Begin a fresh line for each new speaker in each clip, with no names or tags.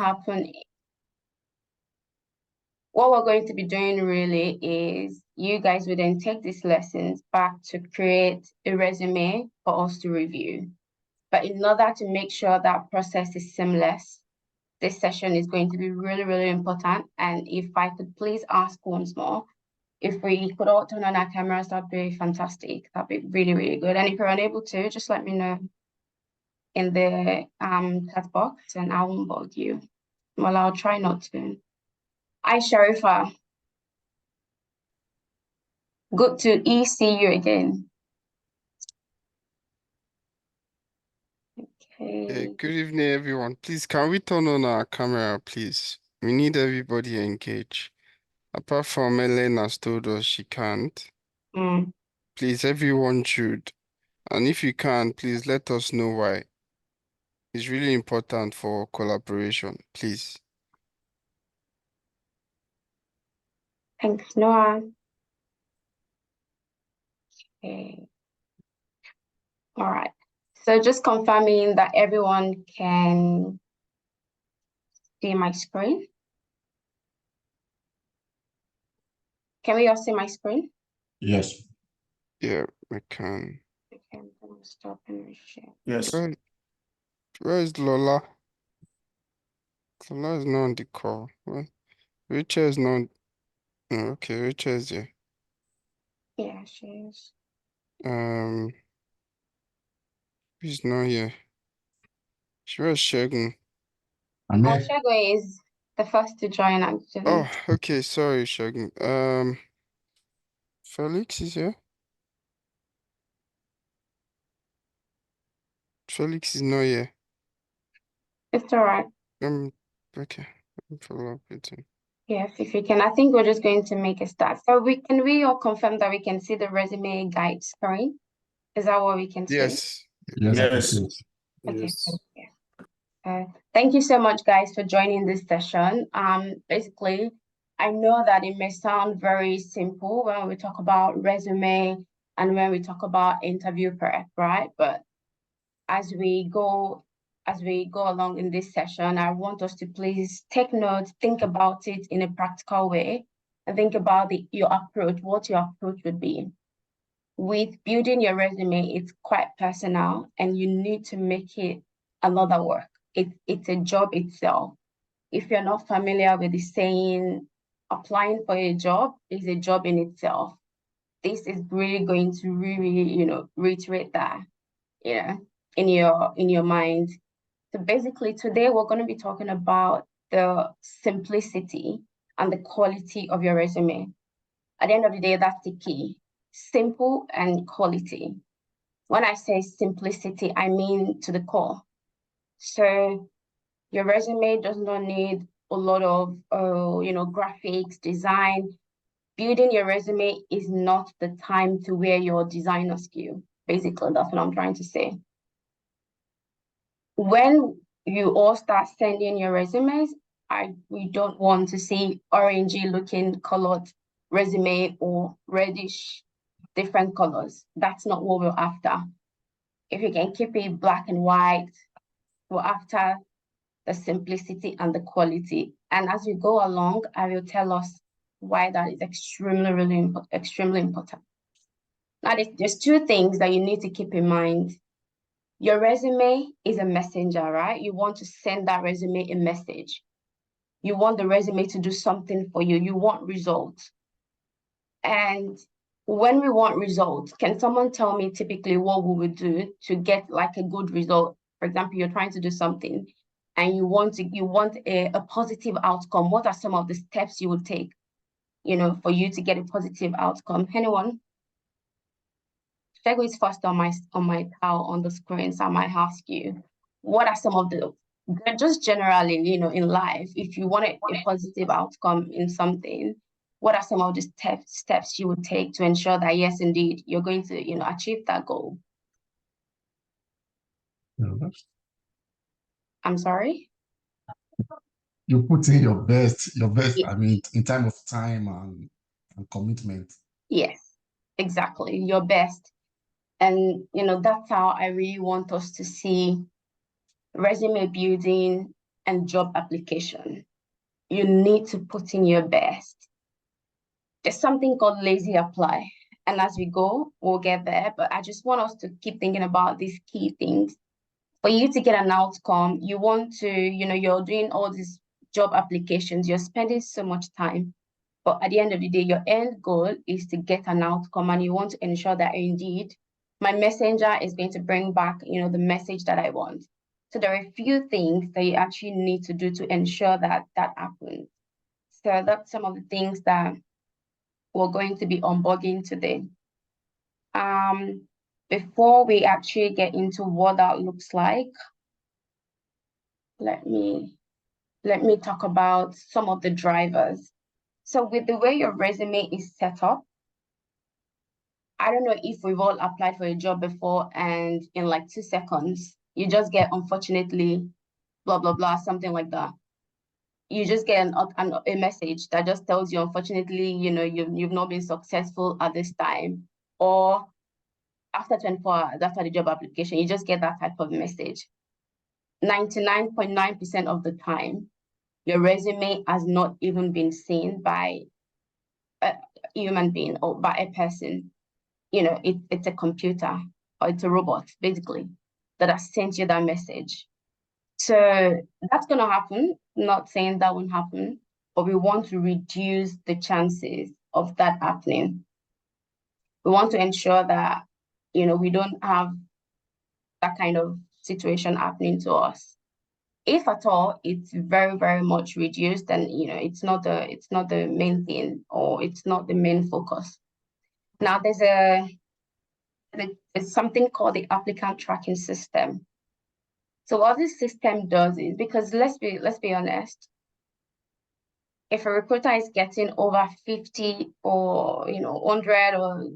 happen, what we're going to be doing really is you guys will then take these lessons back to create a resume for us to review. But in order to make sure that process is seamless, this session is going to be really, really important. And if I could please ask once more, if we could all turn on our cameras, that'd be fantastic. That'd be really, really good. And if you're unable to, just let me know in the chat box and I won't bug you. Well, I'll try not to. Hi, Sharifa. Good to see you again. Okay.
Good evening, everyone. Please, can we turn on our camera, please? We need everybody engaged. Apart from Elena's told us she can't. Please, everyone should. And if you can, please let us know why. It's really important for collaboration, please.
Thanks, Noah. Okay. All right. So just confirming that everyone can see my screen. Can we all see my screen?
Yes.
Yeah, we can.
Okay, I'm gonna stop and share.
Yes.
Where is Lola? Lola is not on the call. Well, Rachel is not. Oh, okay, Rachel is here.
Yeah, she is.
He's not here. Where's Shegun?
Shegun is the first to join, actually.
Oh, okay. Sorry, Shegun. Felix is here. Felix is not here.
It's all right.
Okay. Follow up with him.
Yes, if you can. I think we're just going to make a start. So can we all confirm that we can see the resume guide screen? Is that what we can see?
Yes. Yes.
Okay. Thank you so much, guys, for joining this session. Basically, I know that it may sound very simple when we talk about resume and when we talk about interview prep, right? But as we go along in this session, I want us to please take notes, think about it in a practical way, and think about your approach, what your approach would be. With building your resume, it's quite personal and you need to make it another work. It's a job itself. If you're not familiar with the saying, applying for a job is a job in itself. This is really going to really, reiterate that, in your mind. So basically today we're going to be talking about the simplicity and the quality of your resume. At the end of the day, that's the key. Simple and quality. When I say simplicity, I mean to the core. So your resume does not need a lot of, graphics, design. Building your resume is not the time to wear your designer skill. Basically, that's what I'm trying to say. When you all start sending your resumes, we don't want to see orangey looking colored resume or reddish different colors. That's not what we're after. If you can keep it black and white, we're after the simplicity and the quality. And as we go along, I will tell us why that is extremely important. Now, there's two things that you need to keep in mind. Your resume is a messenger, right? You want to send that resume a message. You want the resume to do something for you. You want results. And when we want results, can someone tell me typically what we would do to get like a good result? For example, you're trying to do something and you want a positive outcome. What are some of the steps you would take, for you to get a positive outcome? Anyone? Shego is first on my pal on the screen, so I might ask you, what are some of the, just generally, in life, if you want a positive outcome in something, what are some of the steps you would take to ensure that, yes, indeed, you're going to, achieve that goal? I'm sorry?
You put in your best, I mean, in terms of time and commitment.
Yes, exactly, your best. And, that's how I really want us to see resume building and job application, you need to put in your best. There's something called lazy apply. And as we go, we'll get there. But I just want us to keep thinking about these key things. For you to get an outcome, you want to, you're doing all these job applications, you're spending so much time. But at the end of the day, your end goal is to get an outcome, and you want to ensure that indeed my messenger is going to bring back, the message that I want. So there are a few things that you actually need to do to ensure that that happens. So that's some of the things that we're going to be unbogging today. Before we actually get into what that looks like, let me talk about some of the drivers. So with the way your resume is set up, I don't know if we've all applied for a job before and in like 2 seconds, you just get, unfortunately, blah, blah, blah, something like that. You just get a message that just tells you, unfortunately, you've not been successful at this time. Or after 24 hours, after the job application, you just get that type of message. 99.9% of the time, your resume has not even been seen by a human being or by a person. It's a computer or it's a robot, basically, that has sent you that message. So that's going to happen. Not saying that won't happen, but we want to reduce the chances of that happening. We want to ensure that, we don't have that kind of situation happening to us. If at all, it's very, very much reduced, and it's not the main thing, or it's not the main focus. Now there's something called the applicant tracking system. So what this system does is, because let's be honest, if a recruiter is getting over 50 or 100 or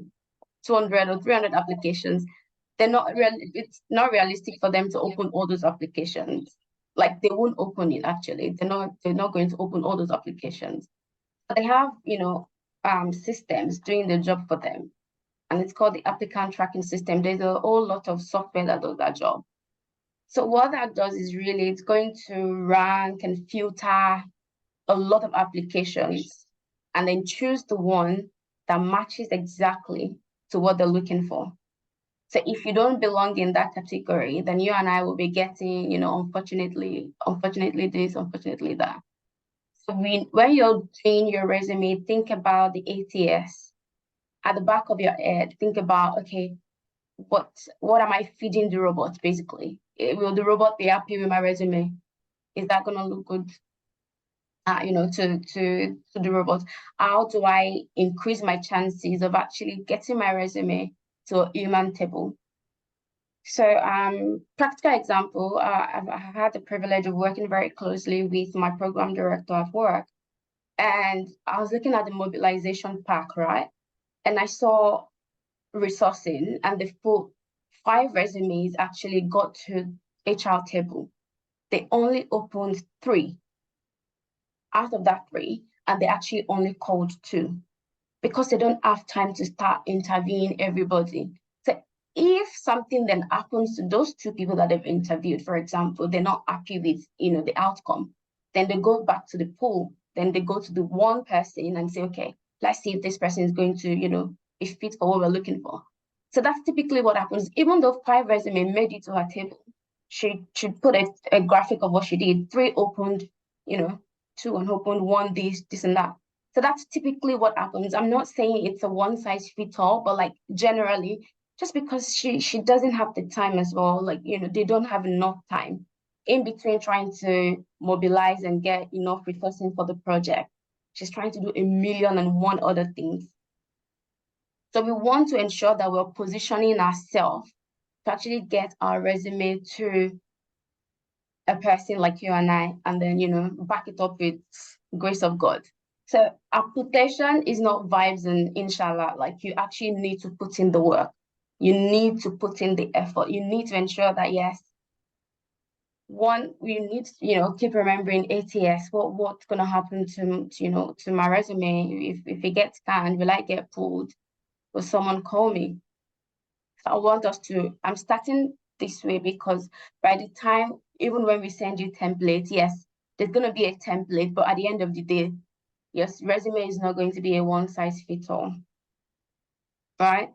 200 or 300 applications, it's not realistic for them to open all those applications. Like, they won't open it, actually. They're not going to open all those applications. But they have, systems doing the job for them. And it's called the applicant tracking system. There's a whole lot of software that does that job. So what that does is really, it's going to rank and filter a lot of applications and then choose the one that matches exactly to what they're looking for. So if you don't belong in that category, then you and I will be getting, unfortunately this, unfortunately that. So when you're doing your resume, think about the ATS. At the back of your head, think about, okay, what am I feeding the robot, basically? Will the robot be happy with my resume? Is that going to look good, to the robot? How do I increase my chances of actually getting my resume to a human table? So, practical example, I've had the privilege of working very closely with my program director at work. And I was looking at the mobilization pack, right? And I saw resourcing, and the full 5 resumes actually got to HR table. They only opened 3 out of that 3, and they actually only called 2 because they don't have time to start interviewing everybody. So if something then happens to those 2 people that they've interviewed, for example, they're not happy with, the outcome, then they go back to the pool. Then they go to the one person and say, okay, let's see if this person is going to, be fit for what we're looking for. So that's typically what happens. Even though 5 resumes made it to her table, she put a graphic of what she did. 3 opened, 2 unopened, 1 this and that. So that's typically what happens. I'm not saying it's a one size fits all, but like generally, just because she doesn't have the time as well, like, they don't have enough time in between trying to mobilize and get enough resourcing for the project. She's trying to do 1,000,001 other things. So we want to ensure that we're positioning ourselves to actually get our resume to a person like you and I, and then, back it up with grace of God. So application is not vibes and inshallah. Like, you actually need to put in the work. You need to put in the effort. You need to ensure that, yes, one, we need to, keep remembering ATS. What's going to happen to my resume? If it gets scanned, will I get pulled? Will someone call me? So I want us to, I'm starting this way because by the time even when we send you templates, yes, there's going to be a template, but at the end of the day, your resume is not going to be a one-size-fits-all, right?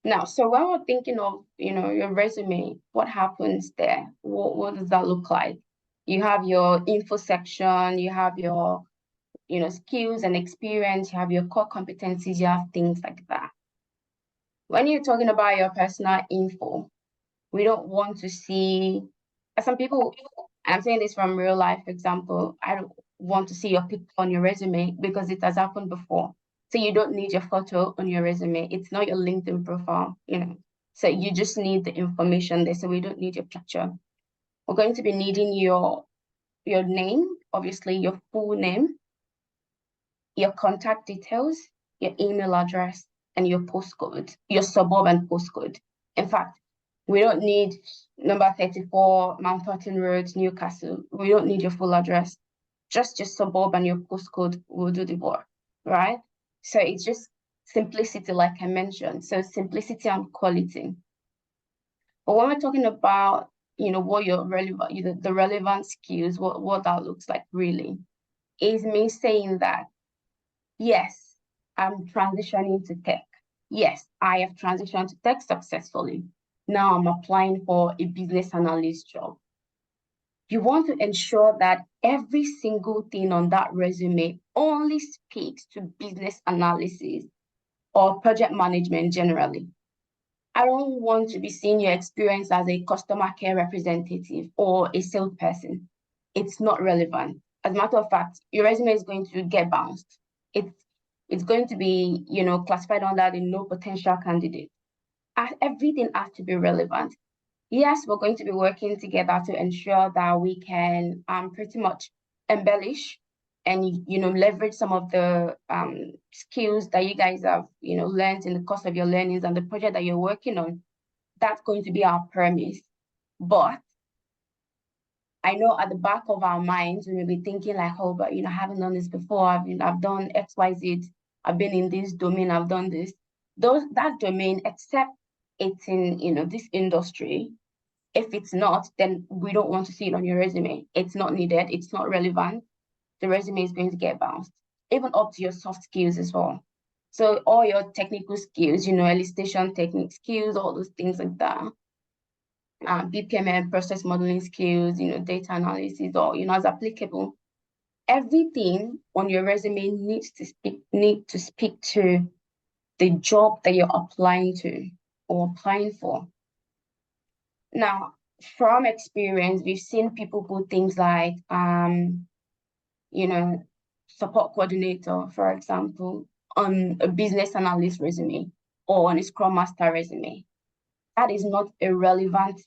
Now, so when we're thinking of, your resume, what happens there? What does that look like? You have your info section, you have your, skills and experience, you have your core competencies, you have things like that. When you're talking about your personal info, we don't want to see, some people, I'm saying this from real life example, I don't want to see your picture on your resume because it has happened before. So you don't need your photo on your resume. It's not your LinkedIn profile, So you just need the information there. So we don't need your picture. We're going to be needing your name, obviously your full name, your contact details, your email address, and your postcode, your suburb and postcode. In fact, we don't need number 34, Mount Thornton Road, Newcastle. We don't need your full address. Just your suburb and your postcode will do the work, right? So it's just simplicity, like I mentioned. So simplicity and quality. But when we're talking about, what your relevant, the relevant skills, what that looks like really, is me saying that, yes, I'm transitioning to tech. Yes, I have transitioned to tech successfully. Now I'm applying for a business analyst job. You want to ensure that every single thing on that resume only speaks to business analysis or project management generally. I don't want to be seeing your experience as a customer care representative or a salesperson. It's not relevant. As a matter of fact, your resume is going to get bounced. It's going to be, classified under the no potential candidate. Everything has to be relevant. Yes, we're going to be working together to ensure that we can pretty much embellish and leverage some of the skills that you guys have learned in the course of your learnings and the project that you're working on. That's going to be our premise. But I know at the back of our minds we may be thinking like, oh, but I haven't done this before. I've done XYZ. I've been in this domain. I've done this. That domain, except it's in this industry. If it's not, then we don't want to see it on your resume. It's not needed. It's not relevant. The resume is going to get bounced, even up to your soft skills as well. So all your technical skills, elicitation technique skills, all those things like that. BPMN, process modeling skills, data analysis, or, as applicable. Everything on your resume needs to speak to the job that you're applying to or applying for. Now, from experience, we've seen people put things like, support coordinator, for example, on a business analyst resume or on a Scrum Master resume. That is not a relevant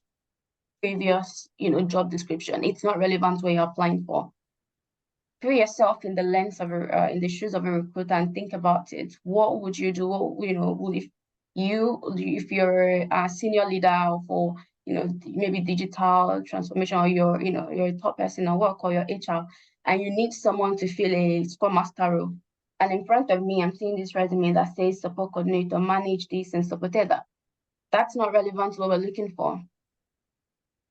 previous, job description. It's not relevant what you're applying for. Put yourself in the lens of in the shoes of a recruiter and think about it. What would you do? If you're a senior leader for maybe digital transformation, or you're a top person at work or your HR, and you need someone to fill a Scrum Master role. And in front of me, I'm seeing this resume that says support coordinator, manage this and supported that. That's not relevant to what we're looking for.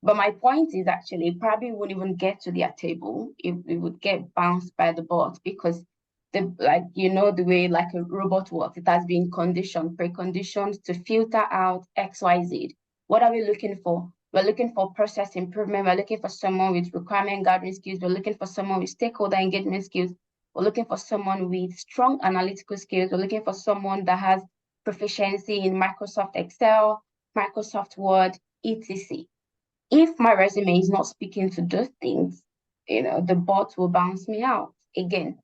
But my point is actually probably wouldn't even get to their table if it would get bounced by the bot, because the way like a robot works, it has been preconditioned to filter out XYZ. What are we looking for? We're looking for process improvement. We're looking for someone with requirement gathering skills. We're looking for someone with stakeholder engagement skills. We're looking for someone with strong analytical skills. We're looking for someone that has proficiency in Microsoft Excel, Microsoft Word, etc. If my resume is not speaking to those things, the bot will bounce me out again.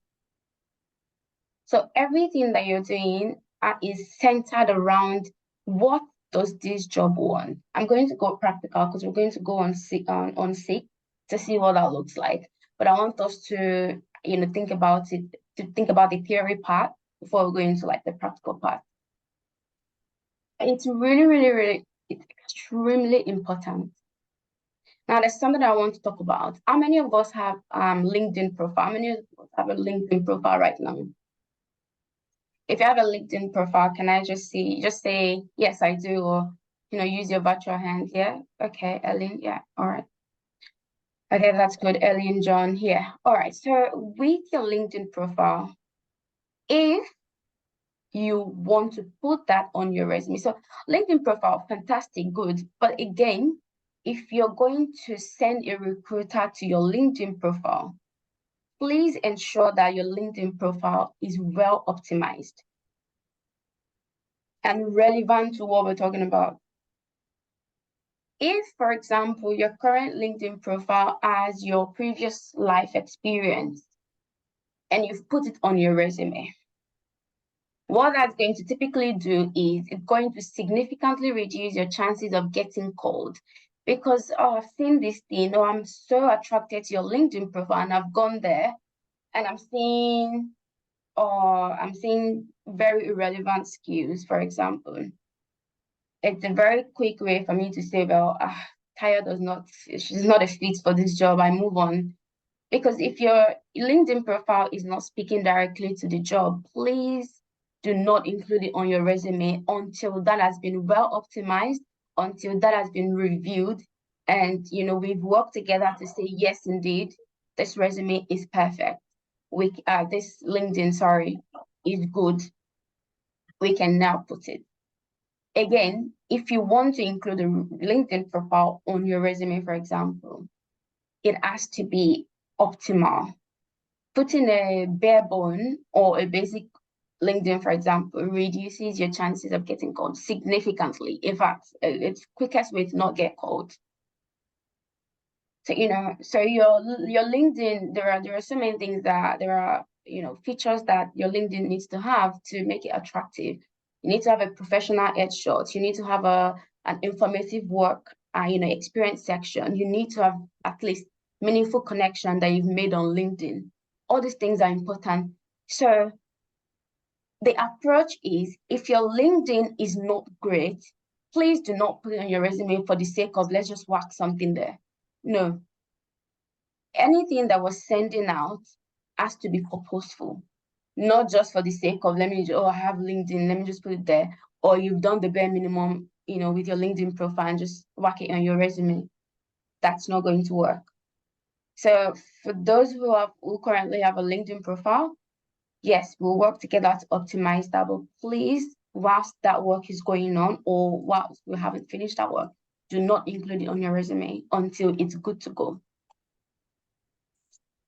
So everything that you're doing is centered around what does this job want. I'm going to go practical because we're going to go on Seek to see what that looks like. But I want us to, think about it, to think about the theory part before we go into like the practical part. It's really, really, really, it's extremely important. Now, there's something I want to talk about. How many of us have LinkedIn profile? How many of us have a LinkedIn profile right now? If you have a LinkedIn profile, can I just say, yes, I do, or, use your virtual hand. Yeah. Okay, Ellen. Yeah. All right. Okay, that's good, Ellie and John here. All right, so with your LinkedIn profile, if you want to put that on your resume, so LinkedIn profile, fantastic, good. But again, if you're going to send a recruiter to your LinkedIn profile, please ensure that your LinkedIn profile is well optimized and relevant to what we're talking about. If, for example, your current LinkedIn profile has your previous life experience and you've put it on your resume, what that's going to typically do is it's going to significantly reduce your chances of getting called because, oh, I've seen this thing, or I'm so attracted to your LinkedIn profile and I've gone there and I'm seeing very irrelevant skills, for example. It's a very quick way for me to say, well, she's not a fit for this job. I move on. Because if your LinkedIn profile is not speaking directly to the job, please do not include it on your resume until that has been well optimized, until that has been reviewed. And, we've worked together to say, yes, indeed, this resume is perfect. This LinkedIn, sorry, is good. We can now put it. Again, if you want to include a LinkedIn profile on your resume, for example, it has to be optimal. Putting a bare bone or a basic LinkedIn, for example, reduces your chances of getting called significantly. In fact, it's quickest way to not get called. So, so your LinkedIn, there are so many things that there are, features that your LinkedIn needs to have to make it attractive. You need to have a professional headshot. You need to have an informative work, experience section. You need to have at least meaningful connection that you've made on LinkedIn. All these things are important. So the approach is, if your LinkedIn is not great, please do not put it on your resume for the sake of let's just whack something there. No. Anything that was sending out has to be purposeful, not just for the sake of I have LinkedIn, let me just put it there. Or you've done the bare minimum, with your LinkedIn profile and just whack it on your resume. That's not going to work. So for those who currently have a LinkedIn profile, yes, we'll work together to optimize that. But please, whilst that work is going on, or whilst we haven't finished that work, do not include it on your resume until it's good to go.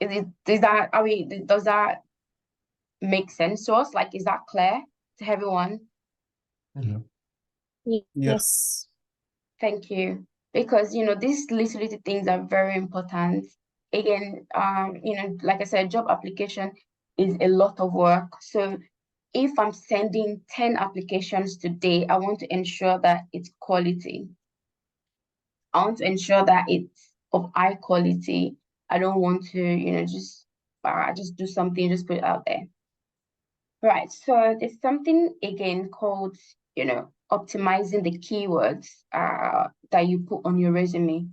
Does that make sense to us? Like, is that clear to everyone?
Yeah.
Yes.
Thank you. Because, these little things are very important. Again, like I said, job application is a lot of work. So if I'm sending 10 applications today, I want to ensure that it's quality. I want to ensure that it's of high quality. I don't want to, just do something, just put it out there. Right. So there's something again called, optimizing the keywords that you put on your resume.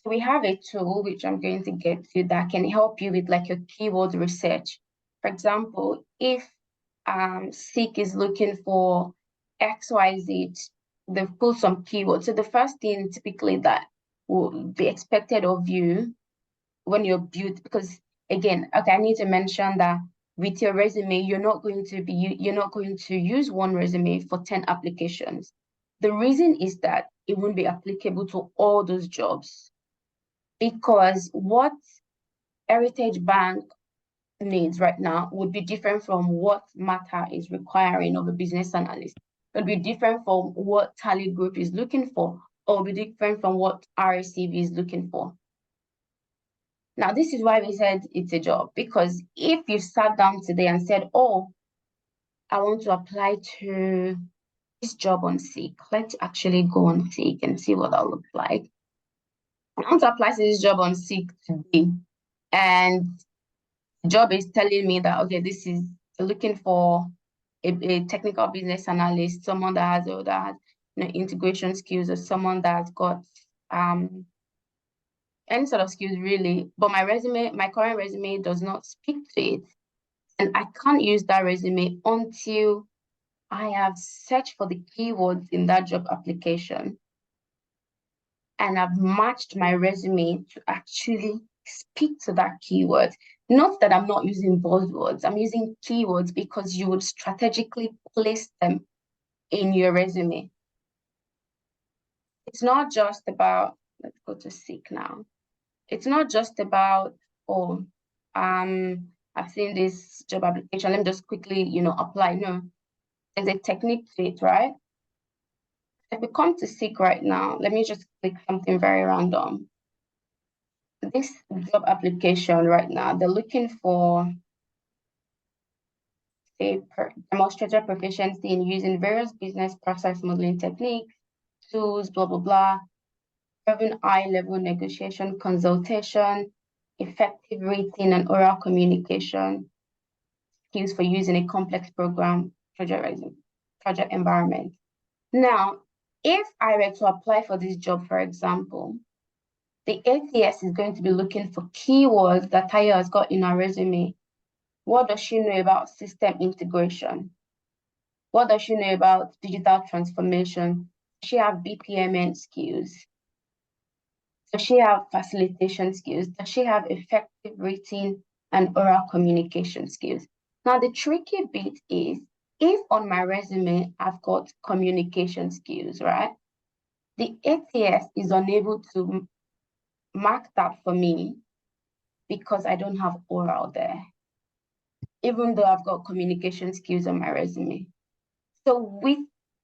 So we have a tool which I'm going to get to that can help you with like your keyword research. For example, if Seek is looking for XYZ, they've put some keywords. So the first thing typically that will be expected of you when you're built, because again, okay, I need to mention that with your resume, you're not going to use one resume for 10 applications. The reason is that it won't be applicable to all those jobs, because what Heritage Bank needs right now would be different from what Mata is requiring of a business analyst. It would be different from what Tally Group is looking for, or be different from what RSCV is looking for. Now, this is why we said it's a job, because if you sat down today and said, oh, I want to apply to this job on Seek, let's actually go on Seek and see what that looks like. I want to apply to this job on Seek today, and the job is telling me that, okay, this is looking for a technical business analyst, someone that has integration skills, or someone that's got any sort of skills really, but my current resume does not speak to it. And I can't use that resume until I have searched for the keywords in that job application. and I've matched my resume to actually speak to that keyword. Not that I'm not using buzzwords, I'm using keywords because you would strategically place them in your resume. It's not just about, let's go to seek now. It's not just about, oh, I've seen this job application, let me just quickly, apply. No, there's a technique to it, right? If we come to seek right now, let me just click something very random. This job application right now, they're looking for a demonstrated proficiency in using various business process modeling techniques, tools, blah, blah, blah, having high-level negotiation, consultation, effective written and oral communication, skills for using a complex program, project environment. Now, if I were to apply for this job, for example, the ATS is going to be looking for keywords that Tayo has got in her resume. What does she know about system integration? What does she know about digital transformation? Does she have BPMN skills? Does she have facilitation skills? Does she have effective written and oral communication skills? Now, the tricky bit is, if on my resume, I've got communication skills, right? The ATS is unable to mark that for me because I don't have oral there, even though I've got communication skills on my resume. So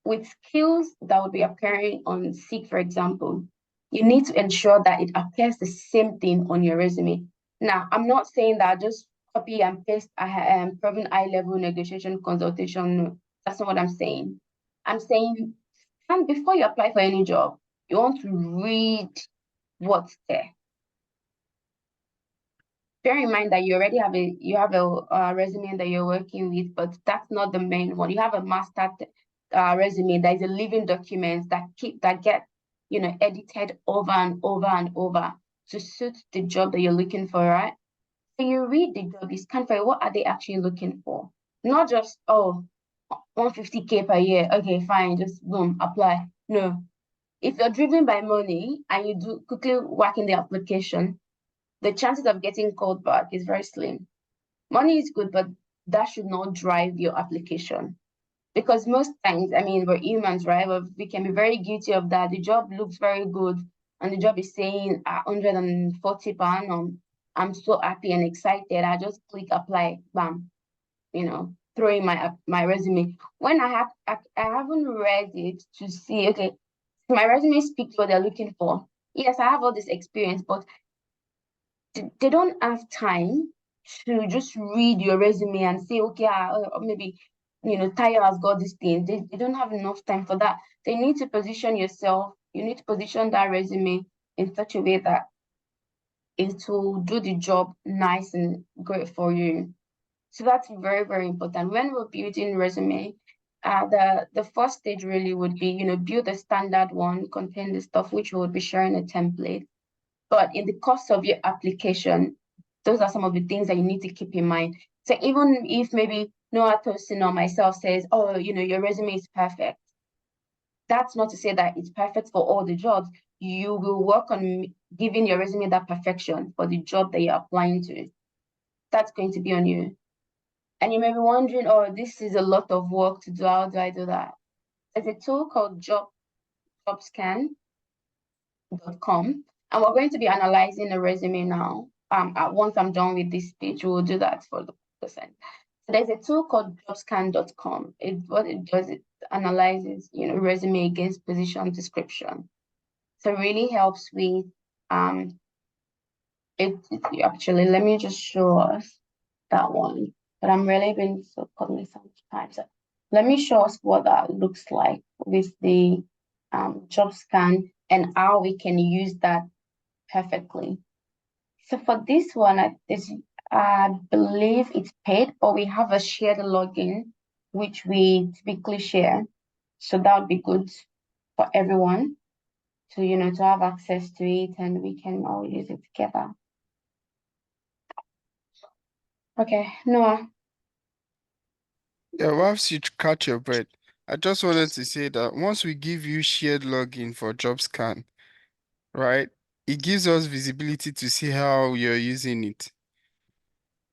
with skills that would be appearing on Seek, for example, you need to ensure that it appears the same thing on your resume. Now, I'm not saying that just copy and paste proven high-level negotiation consultation. No, that's not what I'm saying. I'm saying, and before you apply for any job, you want to read what's there. Bear in mind that you already have a resume that you're working with, but that's not the main one. You have a master resume that is a living document that get edited over and over and over to suit the job that you're looking for, right? So you read the job, you scan for it, what are they actually looking for? Not just 150K per year. Okay, fine, just boom, apply. No. If you're driven by money and you do quickly whack in the application, the chances of getting called back is very slim. Money is good, but that should not drive your application. Because most times, we're humans, right? But we can be very guilty of that. The job looks very good, and the job is saying 140 per annum. I'm so happy and excited. I just click apply, bam, throw in my resume. When I haven't read it to see, okay, my resume speaks what they're looking for. Yes, I have all this experience, but they don't have time to just read your resume and say, okay, maybe, Tayo has got this thing. They don't have enough time for that. They need to position yourself. You need to position that resume in such a way that it will do the job nice and great for you. So that's very, very important. When we're building resume, the first stage really would be, build a standard one, contain the stuff which we would be sharing a template. But in the course of your application, those are some of the things that you need to keep in mind. So even if maybe Noah Tosin or myself says, oh, your resume is perfect, that's not to say that it's perfect for all the jobs. You will work on giving your resume that perfection for the job that you're applying to. That's going to be on you. And you may be wondering, oh, this is a lot of work to do. How do I do that? There's a tool called jobscan.com. And we're going to be analyzing the resume now. Once I'm done with this page, we'll do that for the percent. So there's a tool called jobscan.com. What it does, it analyzes, resume against position description. So it really helps with actually, let me just show us that one. But I'm really being so cognizant sometimes. So let me show us what that looks like with the job scan and how we can use that perfectly. So for this one, I believe it's paid, but we have a shared login, which we typically share. So that would be good for everyone to, to have access to it, and we can all use it together. Okay, Noah.
Yeah, whilst you catch your breath, I just wanted to say that once we give you shared login for JobScan, right? It gives us visibility to see how you're using it.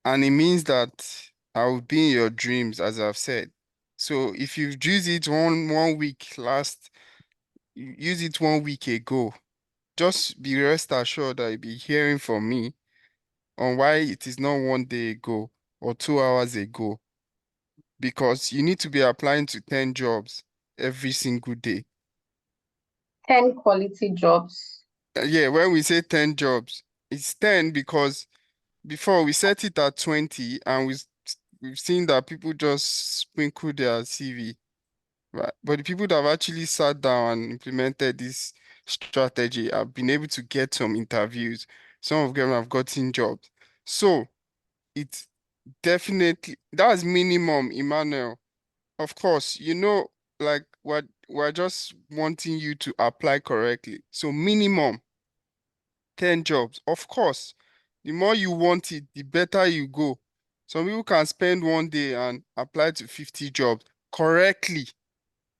And it means that I will be in your dreams, as I've said. So if you've used it one week you use it 1 week ago, just be rest assured that you'll be hearing from me on why it is not 1 day ago or 2 hours ago. Because you need to be applying to 10 jobs every single day.
10 quality jobs.
Yeah, when we say 10 jobs, it's 10 because before we set it at 20 and we've seen that people just sprinkle their CV, right? But the people that have actually sat down and implemented this strategy have been able to get some interviews. Some of them have gotten jobs. So it's definitely, that's minimum, Emmanuel. Of course, like we're just wanting you to apply correctly. So minimum 10 jobs. Of course, the more you want it, the better you go. Some people can spend 1 day and apply to 50 jobs correctly.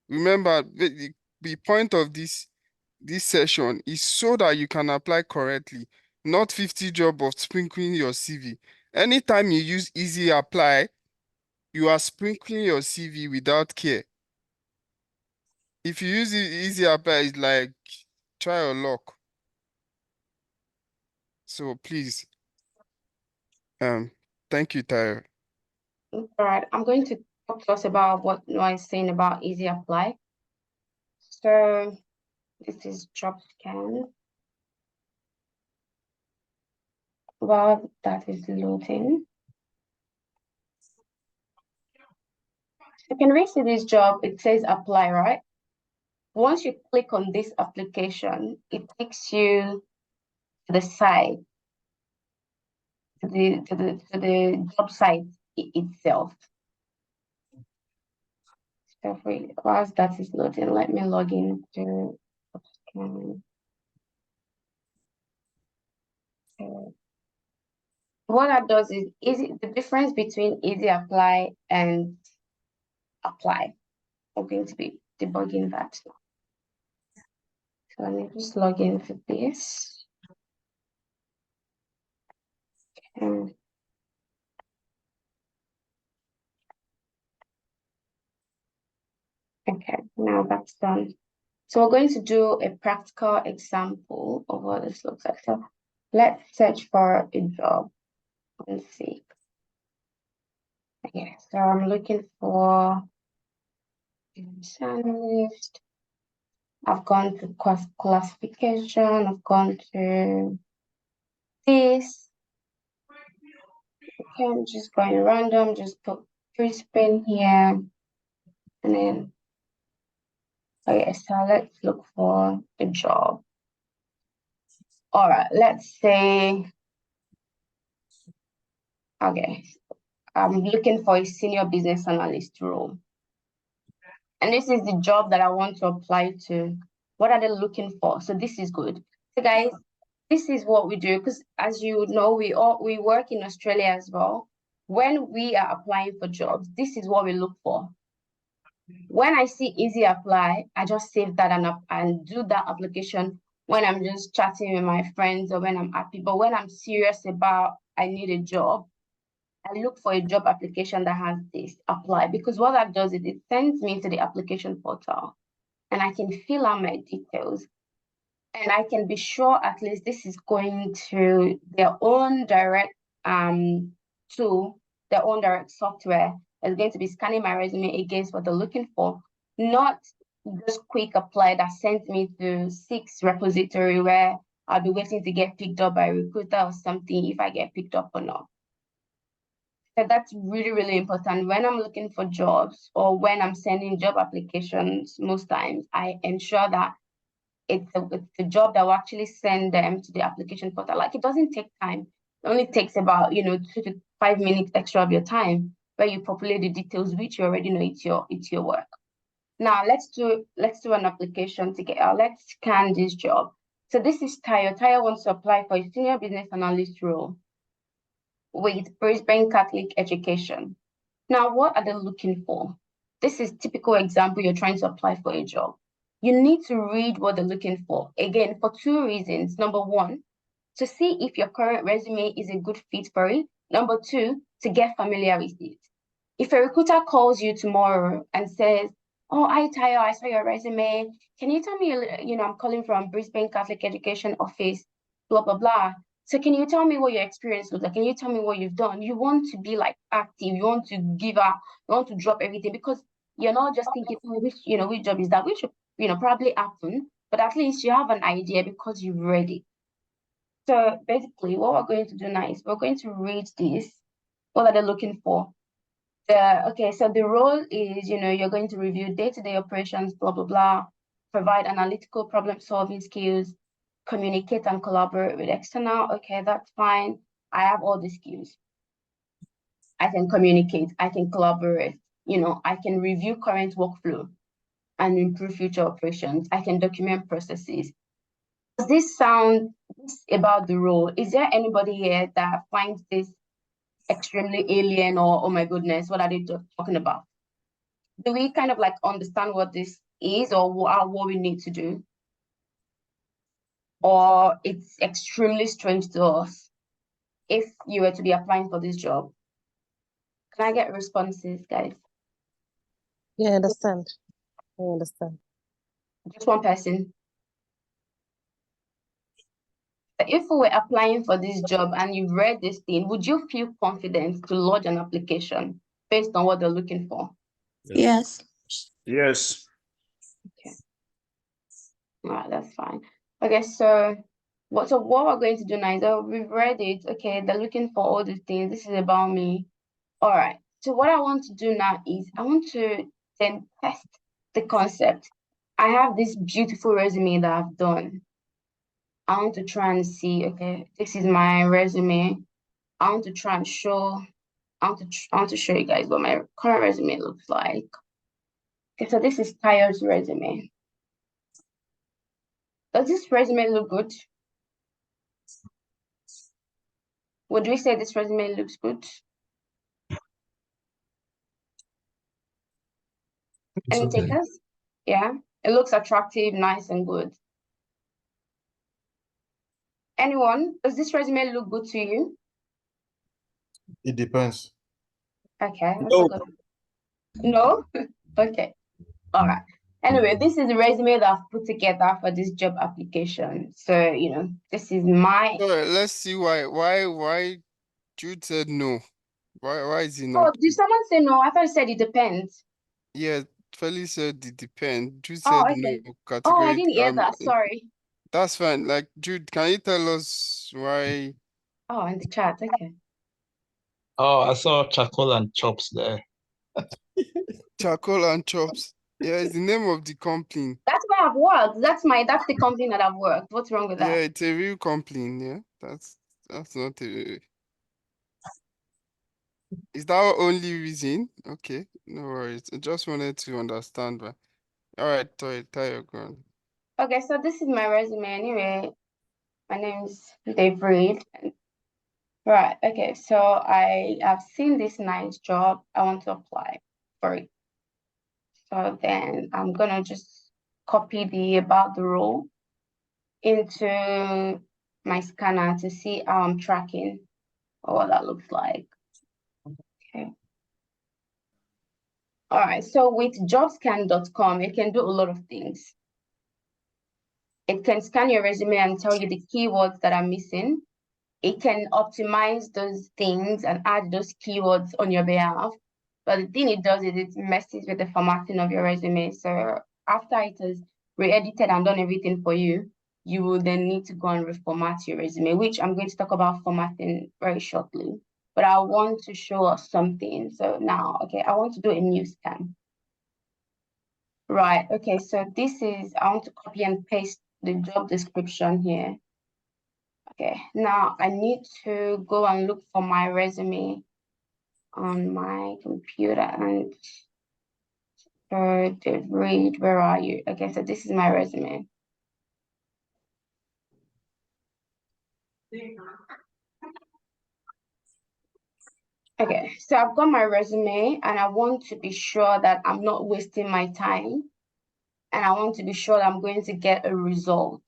Remember, the point of this session is so that you can apply correctly, not 50 job of sprinkling your CV. Anytime you use easy apply, you are sprinkling your CV without care. If you use easy apply, it's like try your luck. So please, thank you, Tyre.
All right, I'm going to talk to us about what Noah is saying about easy apply. So this is job scan. While that is loading, you can reach to this job. It says apply, right? Once you click on this application, it takes you to the site, to the job site itself. So whilst that is loading, let me log in to what that does is the difference between easy apply and apply. I'm going to be debugging that now. So let me just log in for this. Okay, now that's done. So we're going to do a practical example of what this looks like. So let's search for a job and see. Okay, so I'm looking for business analyst. I've gone to classification. I've gone to this. Okay, I'm just going random, just put free spin here. And then, okay, so let's look for a job. All right, let's say, okay, I'm looking for a senior business analyst role. And this is the job that I want to apply to. What are they looking for? So this is good. So guys, this is what we do, because as you know, we work in Australia as well. When we are applying for jobs, this is what we look for. When I see easy apply, I just save that and do that application when I'm just chatting with my friends or when I'm happy. But when I'm serious about I need a job, I look for a job application that has this apply, because what that does is it sends me to the application portal and I can fill out my details and I can be sure at least this is going to their own direct tool, their own direct software is going to be scanning my resume against what they're looking for, not just quick apply that sends me to 6 repository where I'll be waiting to get picked up by a recruiter or something if I get picked up or not. So that's really, really important. When I'm looking for jobs or when I'm sending job applications, most times I ensure that it's a job that will actually send them to the application portal. Like, it doesn't take time. It only takes about 2 to 5 minutes extra of your time where you populate the details, which you already know it's your work. Now let's do an application together. Let's scan this job. So this is Tayo. Tayo wants to apply for a senior business analyst role with Brisbane Catholic education. Now, what are they looking for? This is typical example you're trying to apply for a job. you need to read what they're looking for. Again, for two reasons. Number one, to see if your current resume is a good fit for it. Number two, to get familiar with it. If a recruiter calls you tomorrow and says, "Oh, hi Tayo, I saw your resume. Can you tell me, I'm calling from Brisbane Catholic Education Office, blah, blah, blah. So can you tell me what your experience looks like? Can you tell me what you've done?" You want to be like active. You want to give up. You want to drop everything because you're not just thinking, "Oh, which job is that?" Which, probably happen, but at least you have an idea because you've read it. So basically, what we're going to do now is we're going to read this. What are they looking for? So the role is, you're going to review day-to-day operations, blah, blah, blah, provide analytical problem-solving skills, communicate and collaborate with external. Okay, that's fine. I have all the skills. I can communicate, I can collaborate, I can review current workflow and improve future operations. I can document processes. Does this sound about the role? Is there anybody here that finds this extremely alien or, oh my goodness, what are they talking about? Do we kind of like understand what this is or what we need to do? Or it's extremely strange to us if you were to be applying for this job? Can I get responses, guys?
Yeah, I understand. I understand.
Just one person. If we were applying for this job and you've read this thing, would you feel confident to lodge an application based on what they're looking for?
Yes.
Yes.
Okay. All right, that's fine. Okay, so what we're going to do now is we've read it. Okay, they're looking for all these things. This is about me. All right. So what I want to do now is I want to then test the concept. I have this beautiful resume that I've done. I want to try and see, okay, this is my resume. I want to try and show, I want to show you guys what my current resume looks like. Okay, so this is Tayo's resume. Does this resume look good? Would we say this resume looks good? Any
okay.
takers? Yeah, it looks attractive, nice, and good. Anyone? Does this resume look good to you?
It depends.
Okay, that's
No.
a good. No? Okay. All right. Anyway, this is the resume that I've put together for this job application. So, this is my.
So let's see why Jude said no. Why is he
Oh,
not?
did someone say no? I thought you said it depends.
Yeah, Felix said it depends. Jude
Oh,
said
okay.
no.
Oh, I
Category.
didn't hear that. Sorry.
That's fine. Like Jude, can you tell us why?
Oh, in the chat. Okay.
Oh, I saw charcoal and chops there.
Charcoal and chops. Yeah, it's the name of the company.
That's where I've worked. That's the company that I've worked. What's wrong with
Yeah,
that?
it's a real company. Yeah, that's not a. Is that our only reason? Okay, no worries. I just wanted to understand, but all right, Tayo, go on.
Okay, so this is my resume anyway. My name's Dave Reed. Right, okay, so I have seen this nice job. I want to apply for it. So then I'm gonna just copy the about the role into my scanner to see how I'm tracking or what that looks like. Okay. All right, so with jobscan.com, it can do a lot of things. It can scan your resume and tell you the keywords that are missing. It can optimize those things and add those keywords on your behalf. But the thing it does is it messes with the formatting of your resume. So after it has re-edited and done everything for you, you will then need to go and reformat your resume, which I'm going to talk about formatting very shortly. But I want to show us something. So now, okay, I want to do a new scan. Right, okay, so I want to copy and paste the job description here. Okay, now I need to go and look for my resume on my computer and read, where are you? Okay, so this is my resume. Okay, so I've got my resume and I want to be sure that I'm not wasting my time. and I want to be sure that I'm going to get a result.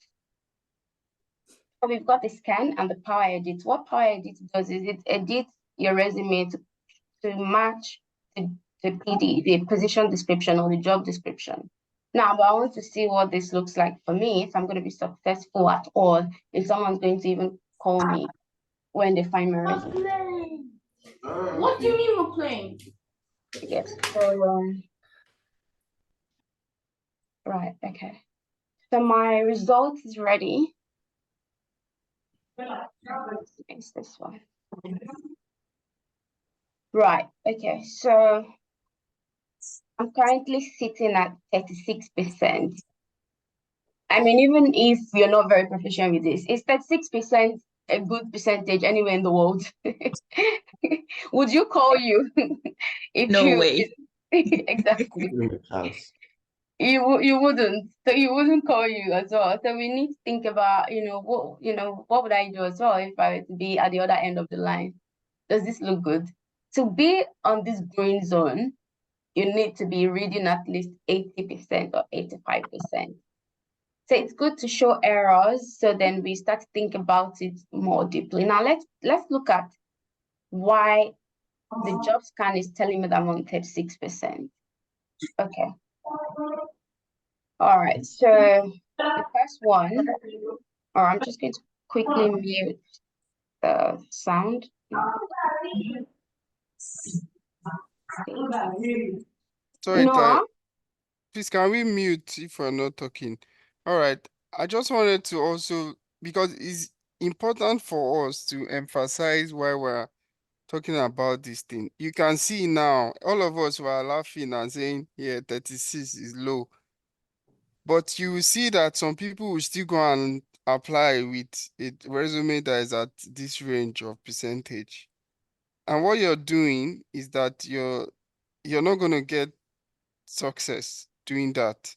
So we've got the scan and the Power Edit. What Power Edit does is it edits your resume to match the PD, the position description or the job description. Now, but I want to see what this looks like for me, if I'm going to be successful at all, if someone's going to even call me when they find my resume.
What do you mean we're playing?
Yes, so, right, okay. So my result is ready. It's this one. Right, okay, so I'm currently sitting at 36%. I mean, even if you're not very proficient with this, is 36% a good percentage anywhere in the world? Would you call you if
No
you
way.
exactly? You wouldn't. So you wouldn't call you as well. So we need to think about, what would I do as well if I were to be at the other end of the line? Does this look good? To be on this green zone, you need to be reading at least 80% or 85%. So it's good to show errors, so then we start to think about it more deeply. Now let's look at why the job scan is telling me that I'm on 36%. Okay. All right, so the first one, or I'm just going to quickly mute the sound.
Sorry,
Noah?
please can we mute if we're not talking? All right. I just wanted to also, because it's important for us to emphasize why we're talking about this thing. You can see now, all of us were laughing and saying, yeah, 36 is low. But you will see that some people will still go and apply with a resume that is at this range of percentage. And what you're doing is that you're not going to get success doing that.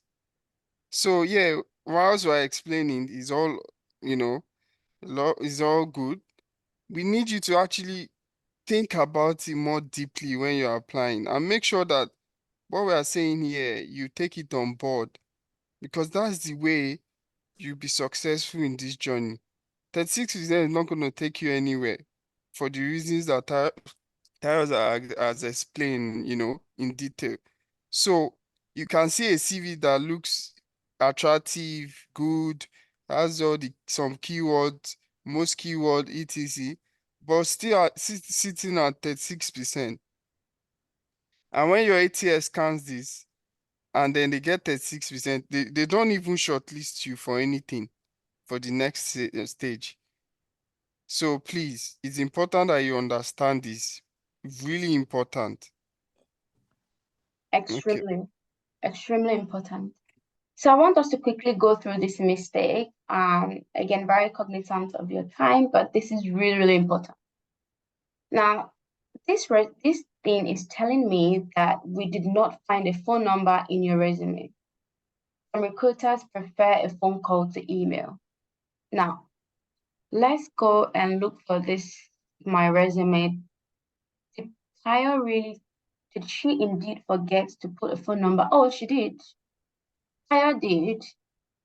So yeah, whilst we're explaining is all, is all good. We need you to actually think about it more deeply when you're applying and make sure that what we are saying here, you take it on board, because that's the way you'll be successful in this journey. 36% is not going to take you anywhere for the reasons that Tyros has explained, in detail. So you can see a CV that looks attractive, good, has some keywords, most keyword, etc., but still sitting at 36%. And when your ATS scans this, and then they get 36%, they don't even shortlist you for anything for the next stage. So please, it's important that you understand this. Really important.
Extremely, extremely important. So I want us to quickly go through this mistake. Again, very cognizant of your time, but this is really, really important. Now, this thing is telling me that we did not find a phone number in your resume. Some recruiters prefer a phone call to email. Now, let's go and look for my resume. Did did she indeed forget to put a phone number? Oh, she did. Taya did,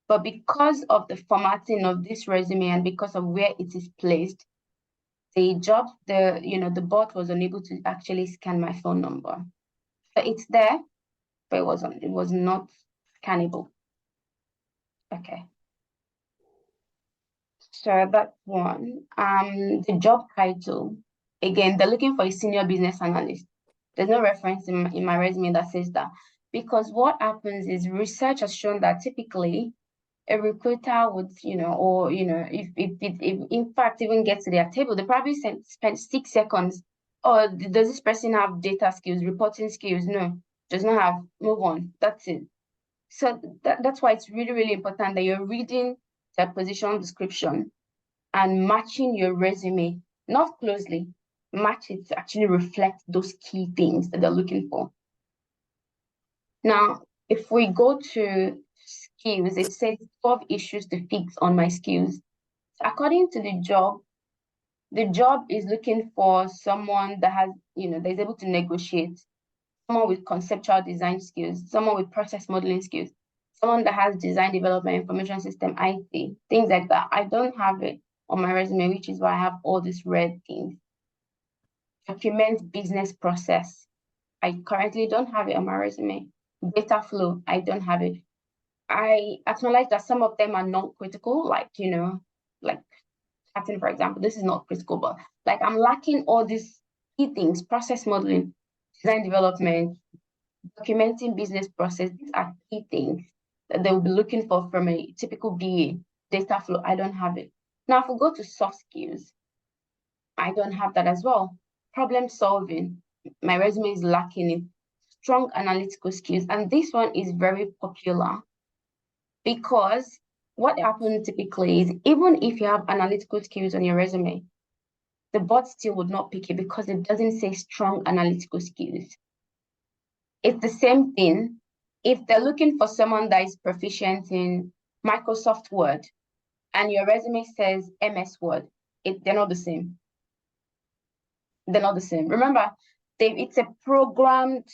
but because of the formatting of this resume and because of where it is placed, the bot was unable to actually scan my phone number. So it's there, but it was not scannable. Okay. So that's one. The job title, again, they're looking for a senior business analyst. There's no reference in my resume that says that, because what happens is research has shown that typically a recruiter would, if in fact even get to their table, they probably spend 6 seconds. Oh, does this person have data skills, reporting skills? No, does not have. Move on. That's it. So that's why it's really, really important that you're reading the position description and matching your resume, not closely, match it to actually reflect those key things that they're looking for. Now, if we go to skills, it says 12 issues to fix on my skills. According to the job is looking for someone that has, that is able to negotiate, someone with conceptual design skills, someone with process modeling skills. someone that has design development, information system, IT, things like that. I don't have it on my resume, which is why I have all these red things. Document business process. I currently don't have it on my resume. Data flow, I don't have it. I acknowledge that some of them are not critical, like, like chatting, for example. This is not critical, but like I'm lacking all these key things: process modeling, design development, documenting business process. These are key things that they will be looking for from a typical BA. Data flow, I don't have it. Now, if we go to soft skills, I don't have that as well. Problem solving, my resume is lacking in strong analytical skills. And this one is very popular because what happens typically is even if you have analytical skills on your resume, the bot still would not pick it because it doesn't say strong analytical skills. It's the same thing. If they're looking for someone that is proficient in Microsoft Word and your resume says MS Word, they're not the same. They're not the same. Remember, it's a programmed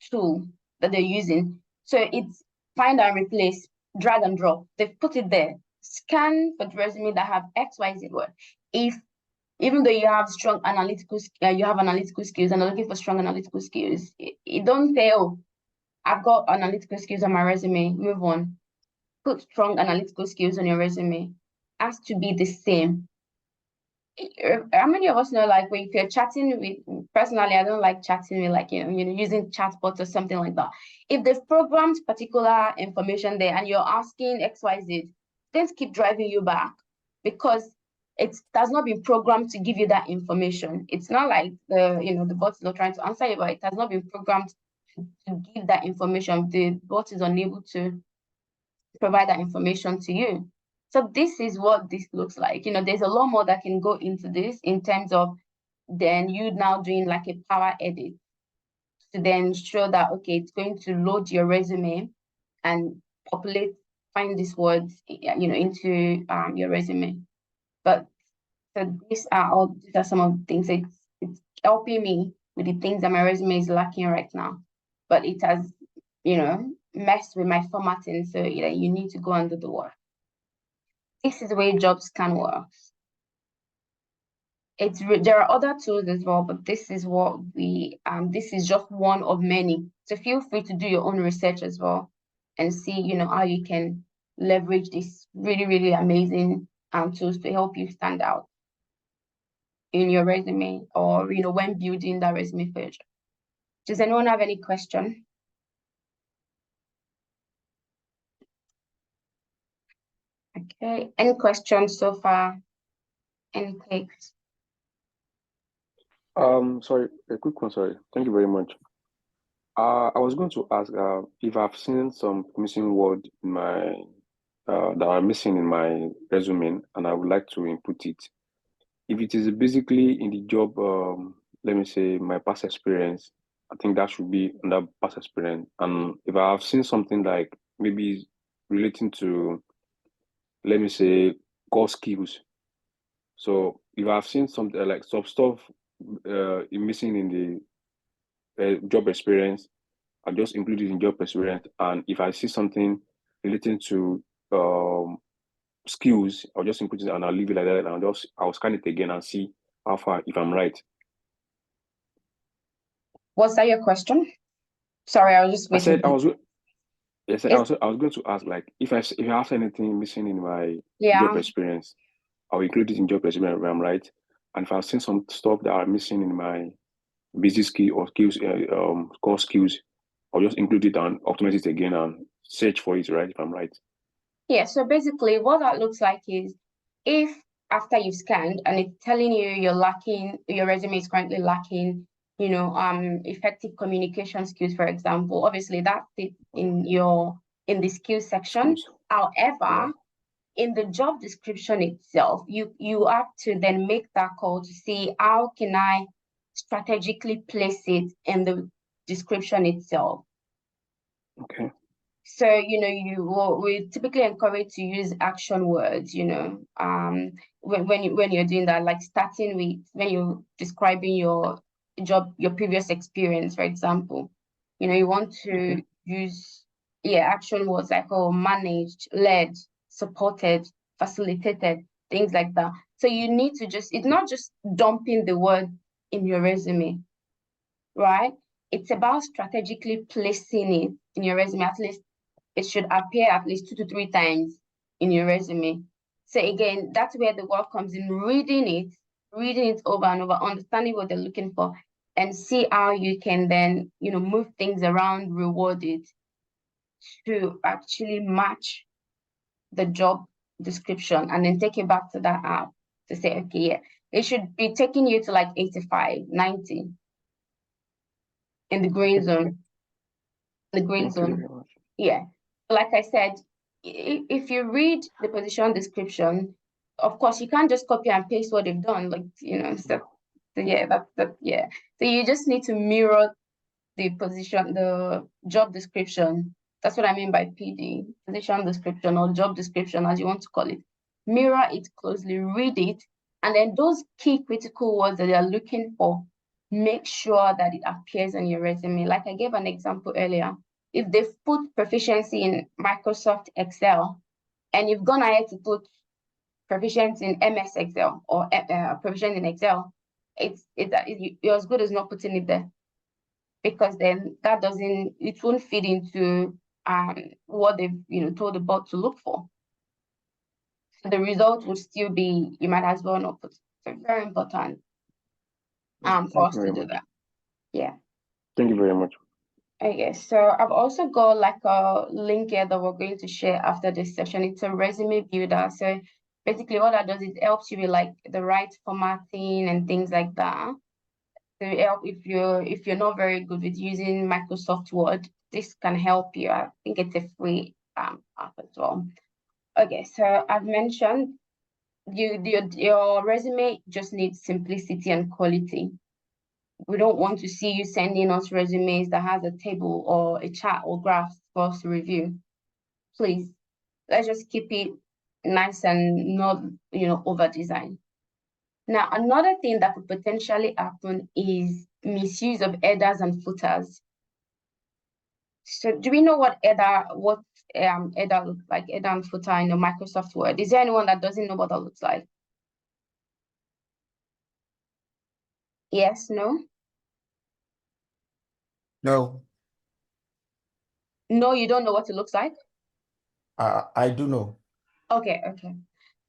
tool that they're using. So it's find and replace, drag and drop. They've put it there. Scan for the resume that have XYZ word. Even though you have strong analytical, you have analytical skills and are looking for strong analytical skills, it don't say, oh, I've got analytical skills on my resume, move on. Put strong analytical skills on your resume. Has to be the same. How many of us know, like, if you're chatting with, personally, I don't like chatting with, like, using chatbots or something like that. If they've programmed particular information there and you're asking XYZ, things keep driving you back because it has not been programmed to give you that information. It's not like the bot is not trying to answer you, but it has not been programmed to give that information. The bot is unable to provide that information to you. So this is what this looks like. There's a lot more that can go into this in terms of then you now doing like a power edit to then show that, okay, it's going to load your resume and find these words, into your resume. But so these are some of the things. It's helping me with the things that my resume is lacking right now. But it has, messed with my formatting. So you need to go and do the work. This is the way JobScan works. There are other tools as well, but this is what this is just one of many. So feel free to do your own research as well and see, how you can leverage these really, really amazing tools to help you stand out in your resume or, when building that resume for your job. Does anyone have any question? Okay, any questions so far? Any takes?
Sorry, a quick one, sorry. Thank you very much. I was going to ask if I've seen some missing word in my that are missing in my resume and I would like to input it. If it is basically in the job, let me say my past experience, I think that should be under past experience. And if I have seen something like maybe relating to, let me say, core skills. So if I've seen something like some stuff missing in the job experience, I just include it in job experience. And if I see something relating to skills, I'll just include it and I'll leave it like that. And I'll scan it again and see how far if I'm right.
Was that your question? Sorry, I was just waiting.
I was going to ask, like, if I have anything missing in my job experience, I'll include it in job experience where I'm right. And if I've seen some stuff that are missing in my business skill or skills, core skills, I'll just include it and optimize it again and search for it, right? If I'm right.
Yeah, so basically what that looks like is if after you've scanned and it's telling you your resume is currently lacking, effective communication skills, for example, obviously that fits in the skills section. However, in the job description itself, you have to then make that call to see how can I strategically place it in the description itself.
Okay.
So, we typically encourage to use action words, when you're doing that, like starting with when you're describing your job, your previous experience, for example, you want to use action words like, oh, managed, led, supported, facilitated, things like that. So you need to it's not just dumping the word in your resume, right? It's about strategically placing it in your resume. At least it should appear at least 2 to 3 times in your resume. So again, that's where the work comes in, reading it over and over, understanding what they're looking for, and see how you can then, move things around, reward it to actually match the job description, and then take it back to that app to say, okay, yeah, it should be taking you to like 85, 90 in the green zone. The green zone. Yeah. Like I said, if you read the position description, of course, you can't just copy and paste what they've done. Like, so yeah, yeah. So you just need to mirror the position, the job description. That's what I mean by PD, position description or job description, as you want to call it. Mirror it closely, read it, and then those key critical words that you're looking for, make sure that it appears on your resume. Like I gave an example earlier. If they've put proficiency in Microsoft Excel, and you've gone ahead to put proficiency in MS Excel or proficiency in Excel, you're as good as not putting it there, because then it won't fit into what they've told the bot to look for. So the result would still be, you might as well not put it. So very important for us to do that. Yeah.
Thank you very much.
Okay, so I've also got like a link here that we're going to share after this session. It's a resume builder. So basically what that does is it helps you with like the right formatting and things like that. To help if you're not very good with using Microsoft Word, this can help you. I think it's a free app as well. Okay, so I've mentioned your resume just needs simplicity and quality. We don't want to see you sending us resumes that has a table or a chart or graphs for us to review. Please, let's just keep it nice and not, over designed. Now, another thing that could potentially happen is misuse of headers and footers. So do we know what header looks like, header and footer in the Microsoft Word? Is there anyone that doesn't know what that looks like? Yes, no?
No,
No, you don't know what it looks like?
I do know.
Okay.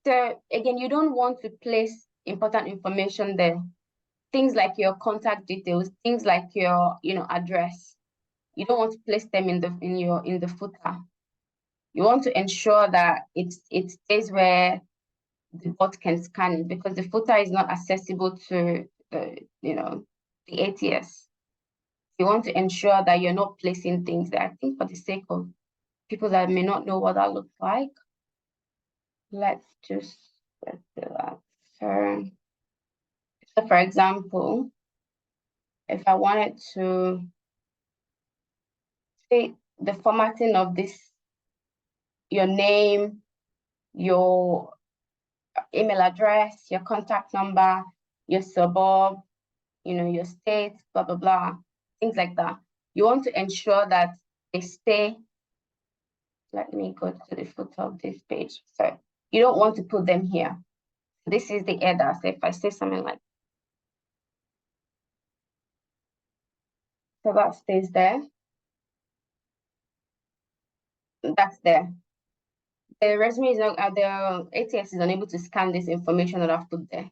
So again, you don't want to place important information there. Things like your contact details, things like your, address. You don't want to place them in the footer. You want to ensure that it stays where the bot can scan it, because the footer is not accessible to the ATS. You want to ensure that you're not placing things there. I think for the sake of people that may not know what that looks like, let's do that. So for example, if I wanted to say the formatting of this, your name, your email address, your contact number, your suburb, your state, blah, blah, blah, things like that. You want to ensure that they stay. Let me go to the footer of this page. So you don't want to put them here. This is the header. So if I say something like, so that stays there. That's there. The resume is not, the ATS is unable to scan this information that I've put there.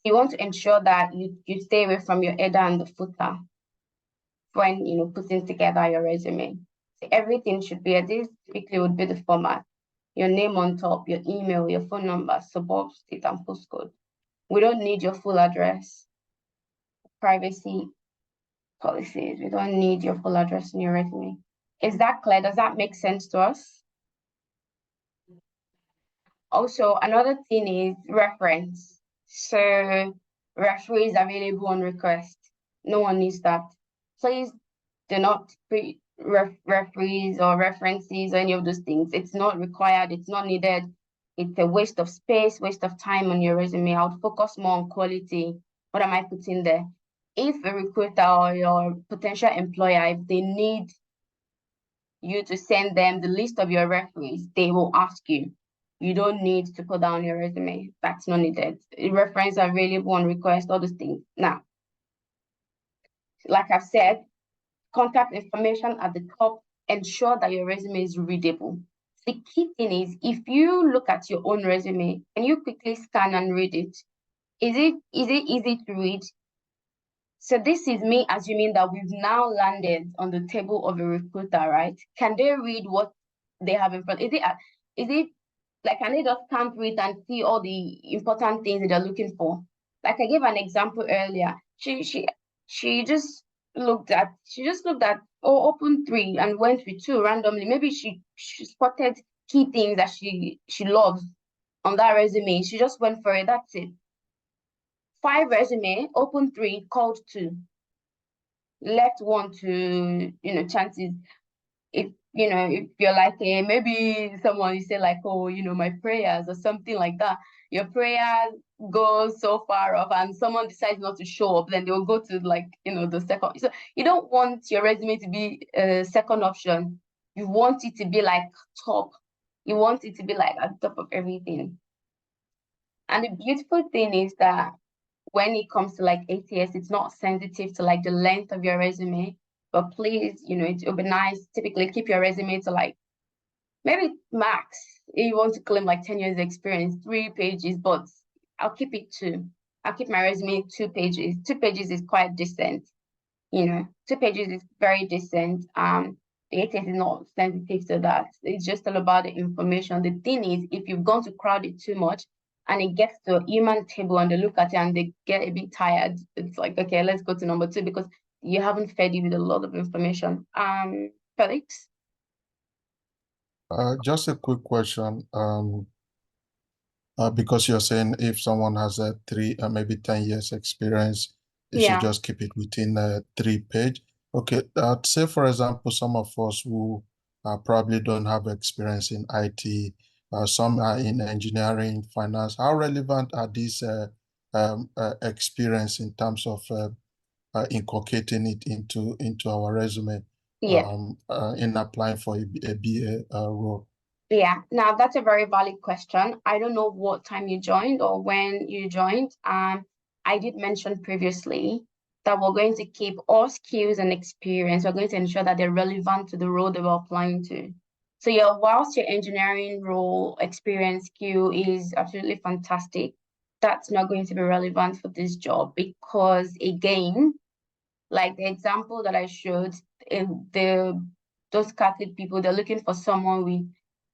You want to ensure that you stay away from your header and the footer when putting together your resume. So everything should be, this typically would be the format. Your name on top, your email, your phone number, suburb, state, and postcode. We don't need your full address. Privacy policies. We don't need your full address in your resume. Is that clear? Does that make sense to us? Also, another thing is reference. So referees available on request. No one needs that. Please do not put referees or references or any of those things. It's not required. It's not needed. It's a waste of space, waste of time on your resume. I would focus more on quality. What am I putting there? If a recruiter or your potential employer, if they need you to send them the list of your referees, they will ask you. You don't need to put down your resume. That's not needed. Reference available on request, all those things. Now, like I've said, contact information at the top, ensure that your resume is readable. The key thing is, if you look at your own resume and you quickly scan and read it, is it easy to read? So this is me assuming that we've now landed on the table of a recruiter, right? Can they read what they have in front? Is it like, can they just scan through it and see all the important things that they're looking for? Like I gave an example earlier. She just looked at open 3 and went with 2 randomly. Maybe she spotted key things that she loves on that resume. She just went for it. That's it. 5 resume, open 3, called 2, left 1 to, chances. If you're like, maybe someone you say like, oh, my prayers or something like that, your prayers go so far off and someone decides not to show up, then they'll go to like, the second. So you don't want your resume to be a second option. You want it to be like top. You want it to be like at the top of everything. And the beautiful thing is that when it comes to like ATS, it's not sensitive to like the length of your resume. But please, it would be nice. Typically, keep your resume to like maybe max. If you want to claim like 10 years experience, 3 pages, but I'll keep it 2. I'll keep my resume 2 pages. 2 pages is quite decent. 2 pages is very decent. The ATS is not sensitive to that. It's just all about the information. The thing is, if you've gone to crowd it too much, and it gets to a human table and they look at it and they get a bit tired, it's like, okay, let's go to number 2 because you haven't fed it with a lot of information. Felix?
Just a quick question. Because you're saying if someone has a 3 maybe 10 years experience, you should just keep it within a 3 page. Okay, say for example, some of us who probably don't have experience in IT, some are in engineering, finance. How relevant are these experience in terms of inculcating it into our resume in applying for a BA role?
Yeah, now that's a very valid question. I don't know what time you joined or when you joined. I did mention previously that we're going to keep all skills and experience. We're going to ensure that they're relevant to the role that we're applying to. So yeah, whilst your engineering role experience skill is absolutely fantastic, that's not going to be relevant for this job because again, like the example that I showed, those Catholic people, they're looking for someone with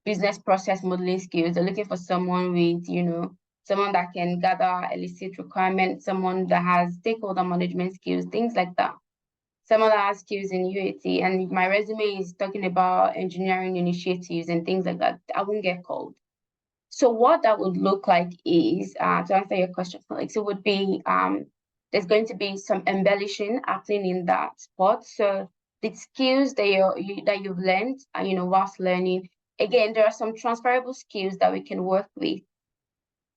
business process modeling skills. They're looking for someone with, someone that can gather illicit requirements, someone that has stakeholder management skills, things like that. Someone that has skills in UAT, and my resume is talking about engineering initiatives and things like that. I won't get called. So what that would look like is, to answer your question, Felix, it would be there's going to be some embellishing happening in that spot. So the skills that you've learned, whilst learning, again, there are some transferable skills that we can work with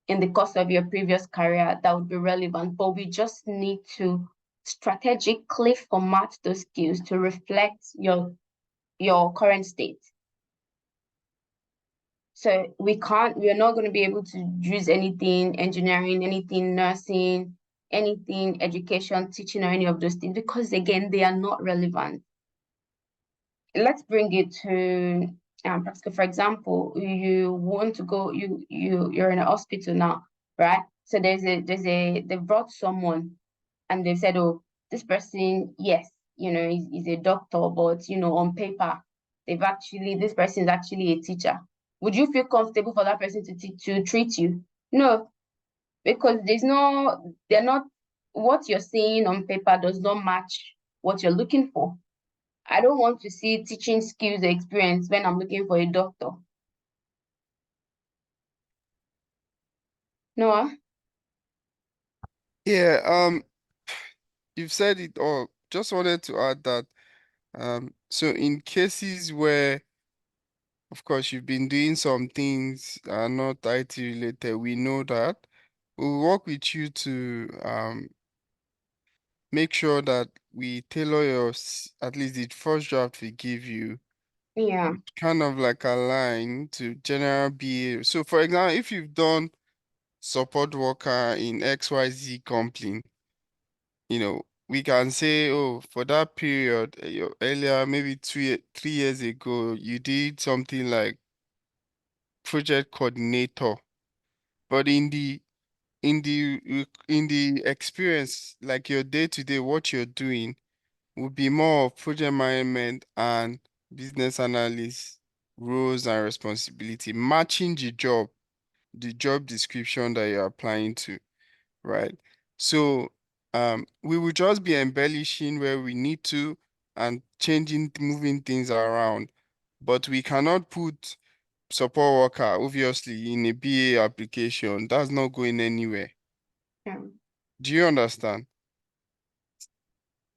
in the course of your previous career that would be relevant, but we just need to strategically format those skills to reflect your current state. So we are not going to be able to use anything engineering, anything nursing, anything education, teaching, or any of those things, because again, they are not relevant. Let's bring it to for example, you want to go, you're in a hospital now, right? So they brought someone and they said, oh, this person, yes, is a doctor, but on paper, this person is actually a teacher. Would you feel comfortable for that person to treat you? No, because they're not, what you're seeing on paper does not match what you're looking for. I don't want to see teaching skills or experience when I'm looking for a doctor. Noah?
Yeah, you've said it all. Just wanted to add that so in cases where of course you've been doing some things not IT related, we know that. We'll work with you to make sure that we tailor at least the first draft we give you
Yeah.
kind of like align to general BA. So for example, if you've done support worker in XYZ company, we can say, oh, for that period, earlier, maybe 3 years ago, you did something like project coordinator. But in the experience, like your day-to-day, what you're doing would be more of project management and business analyst roles and responsibility, matching the job description that you're applying to, right? So we will just be embellishing where we need to and changing, moving things around. But we cannot put support worker, obviously, in a BA application. That's not going anywhere.
Yeah.
Do you understand?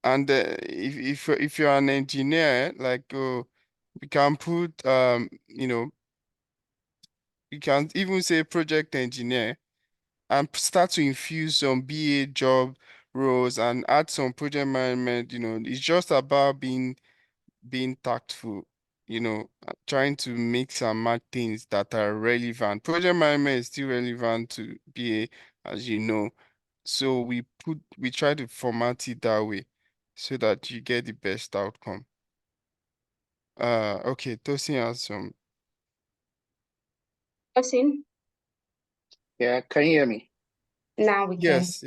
And if you're an engineer, like we can put you can even say project engineer and start to infuse some BA job roles and add some project management. It's just about being tactful, trying to mix and match things that are relevant. Project management is still relevant to BA, as you know. So we try to format it that way so that you get the best outcome. Okay, Tosin has some.
Tosin,
Yeah, can you hear me?
now we can.
Yes.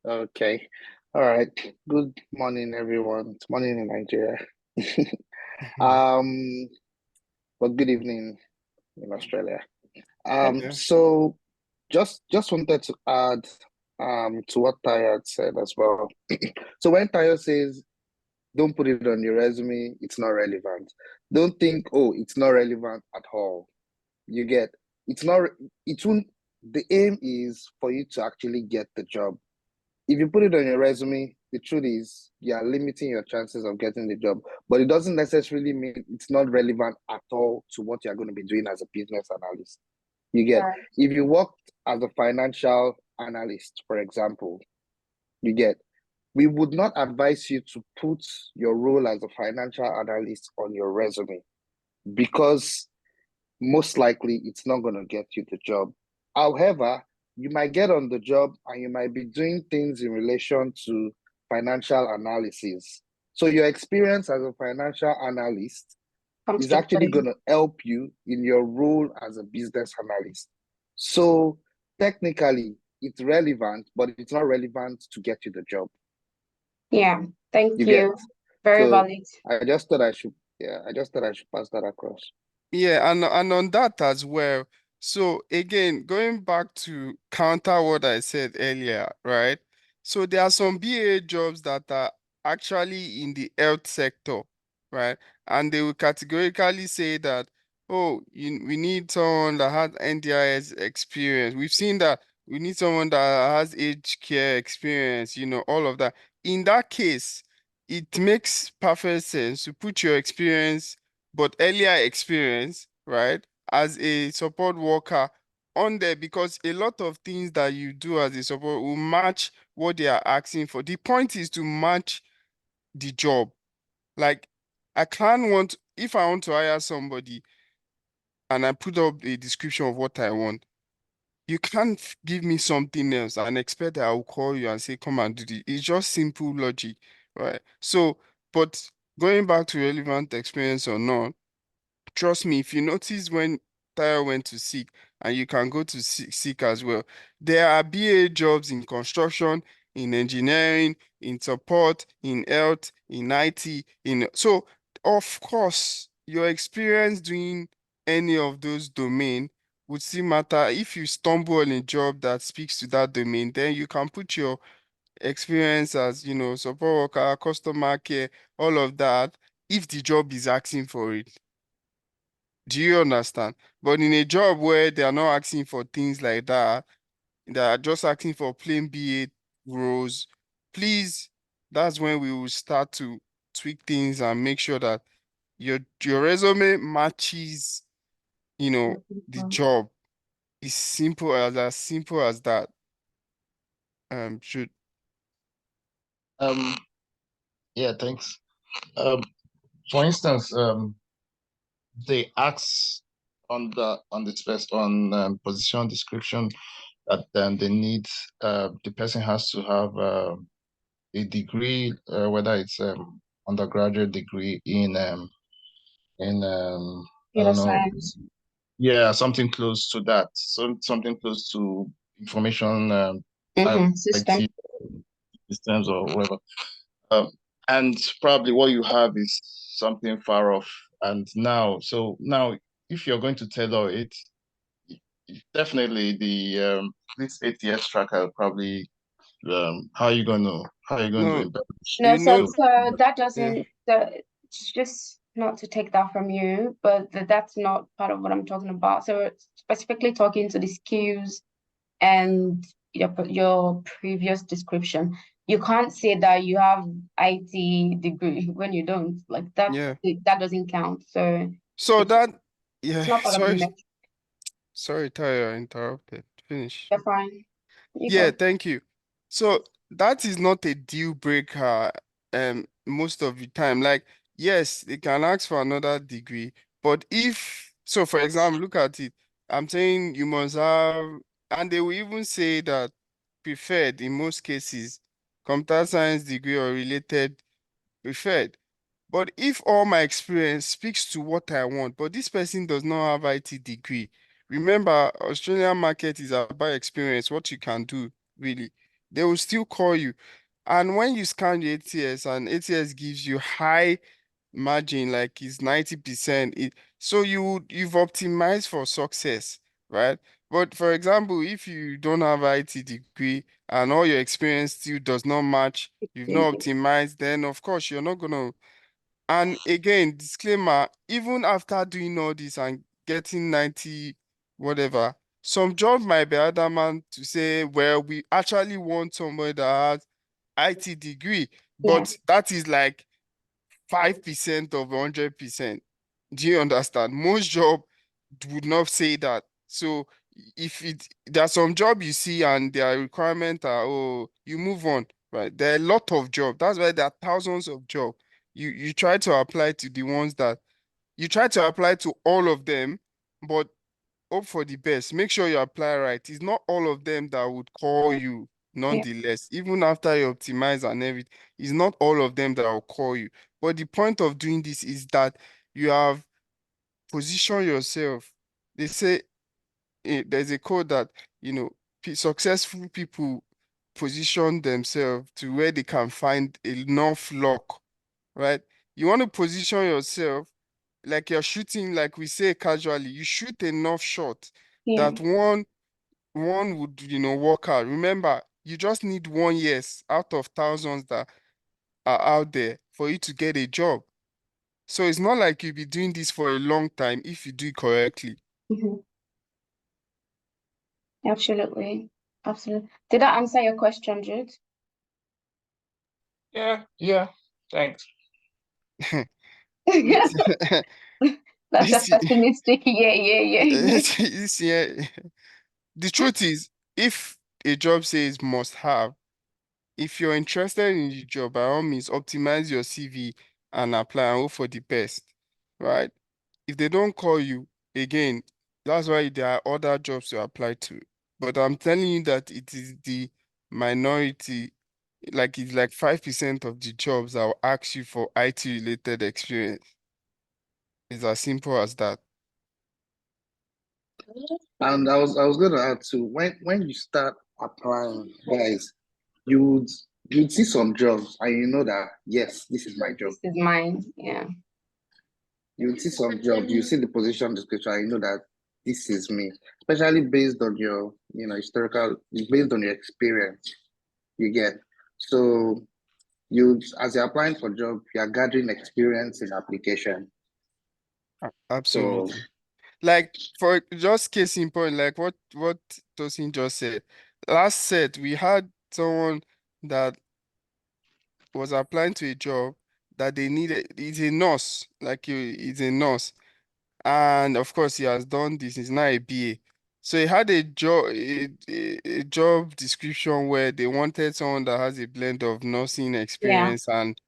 Okay. All right. Good morning, everyone. It's morning in Nigeria. But good evening in Australia.
Yeah.
So just wanted to add to what Tayo had said as well. So when Tayo says don't put it on your resume, it's not relevant. Don't think, oh, it's not relevant at all. You get it's not it won't the aim is for you to actually get the job. If you put it on your resume, the truth is you are limiting your chances of getting the job. But it doesn't necessarily mean it's not relevant at all to what you're going to be doing as a business analyst. You get
Right.
if you worked as a financial analyst, for example, you get we would not advise you to put your role as a financial analyst on your resume because most likely it's not going to get you the job. However, you might get on the job and you might be doing things in relation to financial analysis. So your experience as a financial analyst
Comes
is
to
actually
play.
going to help you in your role as a business analyst. So technically, it's relevant, but it's not relevant to get you the job.
Yeah, thank
You get.
you. Very
So
valid.
I just thought I should pass that across.
Yeah, and on that as well. So again, going back to counter what I said earlier, right? So there are some BA jobs that are actually in the health sector, right? And they will categorically say that, oh, we need someone that has NDIS experience. We've seen that we need someone that has aged care experience, all of that. In that case, it makes perfect sense to put your experience but earlier experience, right, as a support worker on there because a lot of things that you do as a support will match what they are asking for. The point is to match the job. Like, if I want to hire somebody and I put up a description of what I want, you can't give me something else and expect that I will call you and say, come and do this. It's just simple logic, right? So, but going back to relevant experience or not, trust me, if you notice when Tyre went to seek, and you can go to seek as well, there are BA jobs in construction, in engineering, in support, in health, in IT, so of course your experience doing any of those domain would still matter. If you stumble on a job that speaks to that domain, then you can put your experience as support worker, customer care, all of that, if the job is asking for it. Do you understand? But in a job where they are not asking for things like that, they are just asking for plain BA roles, please, that's when we will start to tweak things and make sure that your resume matches, the job. It's simple as that. Should
Yeah, thanks. Um, for instance, they ask on position description that they need the person has to have a degree, whether it's undergraduate degree in I
Data
don't know,
science.
yeah, something close to that, something close to information
System.
IT systems or whatever. Um, and probably what you have is something far off. And now, if you're going to tailor it, definitely this ATS tracker probably how are you going to
No,
embellish?
No, so
know,
so that
yeah,
doesn't just not to take that from you, but that's not part of what I'm talking about. So specifically talking to the skills and your previous description, you can't say that you have IT degree when you don't. Like
yeah.
that doesn't count. So
So
it's
that,
it's
yeah,
not part of the metric.
sorry, Tayo, I interrupted. Finish.
They're fine. You
Yeah,
go.
thank you. So that is not a deal breaker, most of the time. Like, yes, they can ask for another degree, but if, so for example, look at it. I'm saying you must have, and they will even say that preferred in most cases, computer science degree or related preferred. But if all my experience speaks to what I want, but this person does not have IT degree, remember, Australian market is about experience, what you can do, really. They will still call you. And when you scan the ATS and ATS gives you high margin, like it's 90%, so you've optimized for success, right? But for example, if you don't have IT degree and all your experience still does not match, you've not optimized, then of course you're not gonna, and again, disclaimer, even after doing all this and getting 90, whatever, some job might be adamant to say, well, we actually want somebody that has IT degree,
Yeah.
but that is like 5% of 100%. Do you understand? Most job would not say that. So if there's some job you see and their requirement are, oh, you move on, right? There are a lot of job. That's why there are thousands of job. You try to apply to the ones that you try to apply to all of them, but hope for the best. Make sure you apply right. It's not all of them that would call you,
Yeah.
nonetheless. Even after you optimize and everything, it's not all of them that will call you. But the point of doing this is that you have positioned yourself. They say there's a code that, you know, successful people position themselves to where they can find enough luck, right? You want to position yourself like you're shooting, like we say casually, you shoot enough shot
Yeah.
that one would, work out. Remember, you just need one yes out of thousands that are out there for you to get a job. So it's not like you'll be doing this for a long time if you do it correctly.
Absolutely. Absolutely. Did that answer your question, Jude?
Yeah, thanks.
This,
That's a
this,
pessimistic. Yeah.
yeah. The truth is, if a job says must have, if you're interested in the job, by all means, optimize your CV and apply and hope for the best, right? If they don't call you, again, that's why there are other jobs to apply to. But I'm telling you that it is the minority, like it's like 5% of the jobs that will ask you for IT related experience. It's as simple as that.
And I was gonna add too, when you start applying, guys, you'd you'd see some jobs and you know that yes, this is my job.
This is mine. Yeah.
You'll see some jobs, you see the position description, and you know that this is me, especially based on your, historical, based on your experience you get. So as you're applying for job, you are gathering experience in application. So
Absolutely. Like for just case in point, like what Tosin just said. Last set we had someone that was applying to a job that they needed. He's a nurse, like he's a nurse, and of course he has done this. He's not a BA, so he had a job description where they wanted someone that has a blend of nursing
Yeah.
experience and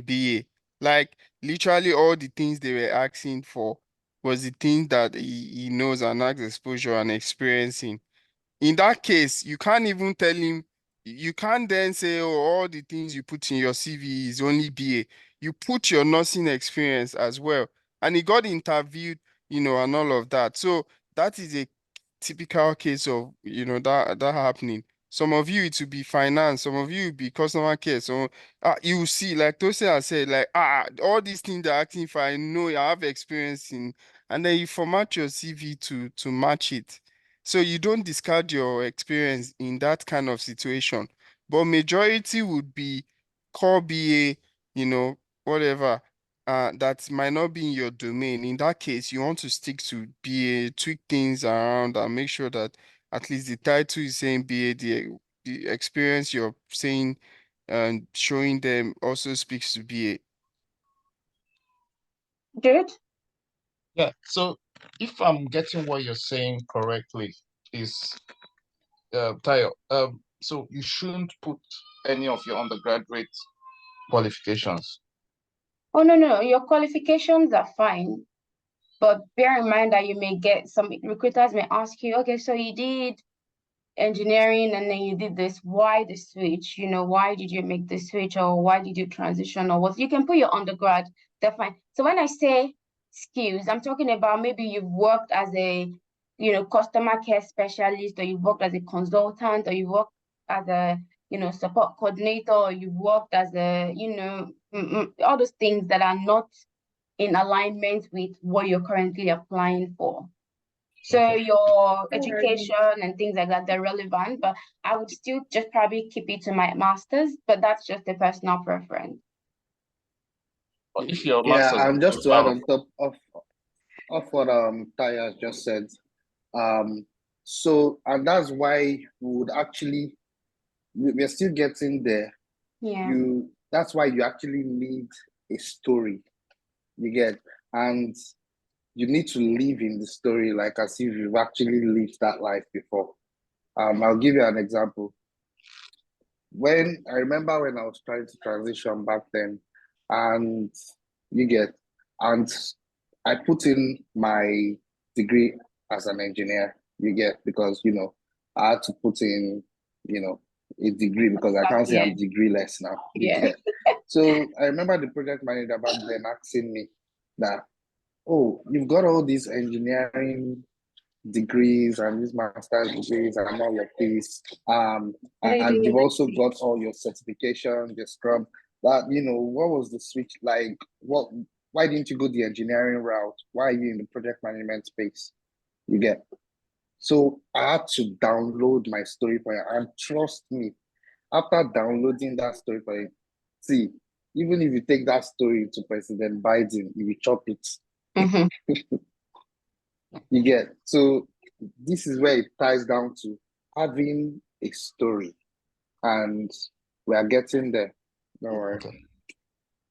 BA. Like literally all the things they were asking for was the things that he knows and has exposure and experiencing. In that case, you can't even tell him, you can't then say, oh, all the things you put in your CV is only BA. You put your nursing experience as well. And he got interviewed, and all of that. So that is a typical case of, that happening. Some of you it will be finance, some of you will be customer care. So you will see, like Tosin has said, like all these things they're asking for, I know I have experience in, and then you format your CV to match it. So you don't discard your experience in that kind of situation. But majority would be core BA, whatever. That might not be in your domain. In that case, you want to stick to BA, tweak things around and make sure that at least the title is saying BA, the experience you're saying and showing them also speaks to BA.
Good.
Yeah. So if I'm getting what you're saying correctly, is Tayo, so you shouldn't put any of your undergraduate qualifications.
Oh, no, your qualifications are fine. But bear in mind that you may get some recruiters may ask you, okay, so you did engineering and then you did this, why the switch? Why did you make the switch, or why did you transition, or what? You can put your undergrad, they're fine. So when I say skills, I'm talking about maybe you've worked as a customer care specialist, or you've worked as a consultant, or you worked as a support coordinator, or you've worked as a all those things that are not in alignment with what you're currently applying for. So
Okay.
your education and things like that, they're relevant, but I would still just probably keep it to my master's, but that's just a personal preference.
But if your
Yeah,
master's
and just to add on top of what Taya just said, so and that's why we would actually we're still getting there.
Yeah.
That's why you actually need a story. You get, and you need to live in the story like as if you've actually lived that life before. I'll give you an example. When I remember when I was trying to transition back then, and you get, and I put in my degree as an engineer, you get, because I had to put in, a degree because I can't say I'm degreeless now. You
Yeah.
get. So I remember the project manager back then asking me that, oh, you've got all these engineering degrees and these master's degrees and all of these. And you've also got all your certifications, your scrum. That what was the switch like? Why didn't you go the engineering route? Why are you in the project management space? You get. So I had to download my story point, and trust me, after downloading that story point, see, even if you take that story to President Biden, he will chop it.
Mm-hmm.
You get. So this is where it ties down to having a story, and we are getting there. Don't worry.
Okay.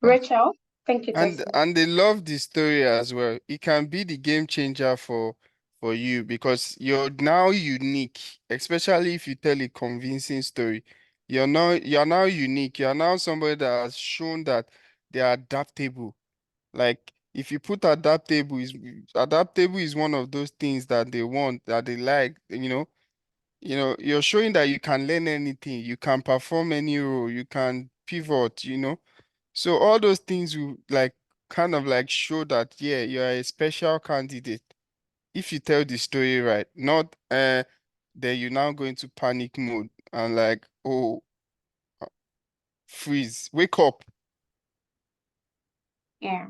Rachel, thank you,
And
Tosin.
and they love the story as well. It can be the game changer for you because you're now unique, especially if you tell a convincing story. You're now unique. You're now somebody that has shown that they are adaptable. Like if you put adaptable is one of those things that they want, that they like, you're showing that you can learn anything, you can perform any role, you can pivot. So all those things will like kind of like show that yeah, you're a special candidate if you tell the story right. Not then you're now going to panic mode and like, oh, freeze, wake up.
Yeah.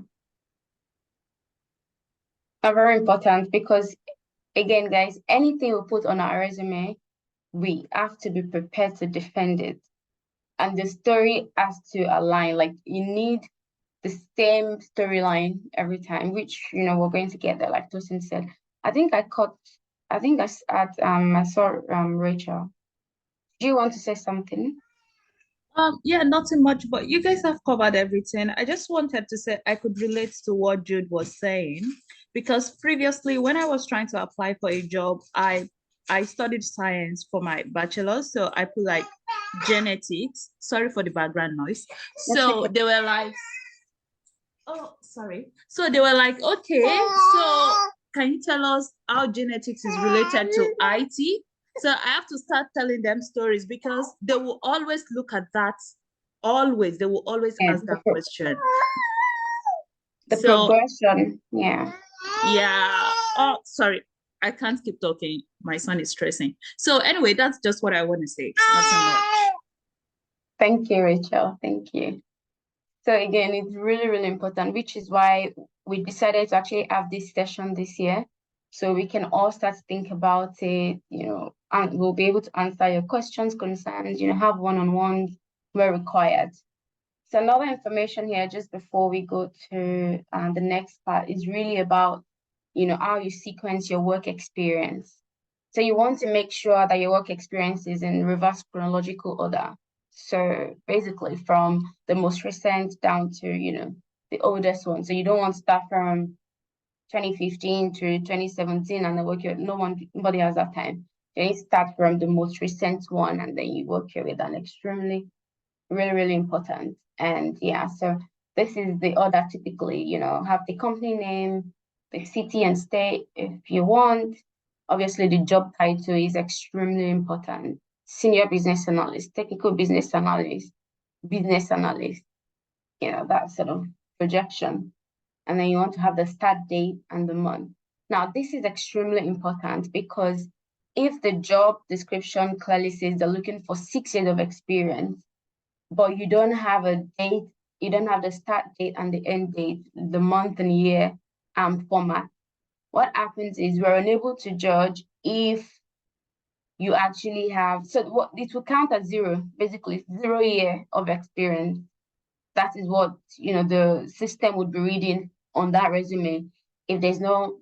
Are very important because again, guys, anything we put on our resume, we have to be prepared to defend it. And the story has to align. Like you need the same storyline every time, which we're going to get there, like Tosin said. I think I saw Rachel. Do you want to say something?
Yeah, nothing much, but you guys have covered everything. I just wanted to say I could relate to what Jude was saying, because previously when I was trying to apply for a job, I studied science for my bachelor's, so I put like genetics. Sorry for the background noise. So they were like, Oh, sorry. So they were like, okay, so can you tell us how genetics is related to IT? So I have to start telling them stories because they will always look at that. Always, they will always ask that question.
The progression, yeah.
Yeah. Oh, sorry. I can't keep talking. My son is stressing. So anyway, that's just what I want to say. Nothing much.
Thank you, Rachel. Thank you. So again, it's really, really important, which is why we decided to actually have this session this year. So we can all start to think about it, and we'll be able to answer your questions, concerns, have one-on-ones where required. So another information here, just before we go to the next part, is really about, how you sequence your work experience. So you want to make sure that your work experience is in reverse chronological order. So basically from the most recent down to, the oldest one. So you don't want to start from 2015 to 2017 and then work your, nobody has that time. You start from the most recent one and then you work your way down. Extremely, really, really important. And yeah, so this is the order typically, have the company name, the city and state if you want. Obviously, the job title is extremely important. Senior business analyst, technical business analyst, that sort of projection. And then you want to have the start date and the month. Now, this is extremely important because if the job description clearly says they're looking for 6 years of experience, but you don't have a date, you don't have the start date and the end date, the month and year format, what happens is we're unable to judge if you actually have, so what it will count as zero, basically 0 year of experience. That is what, the system would be reading on that resume if there's no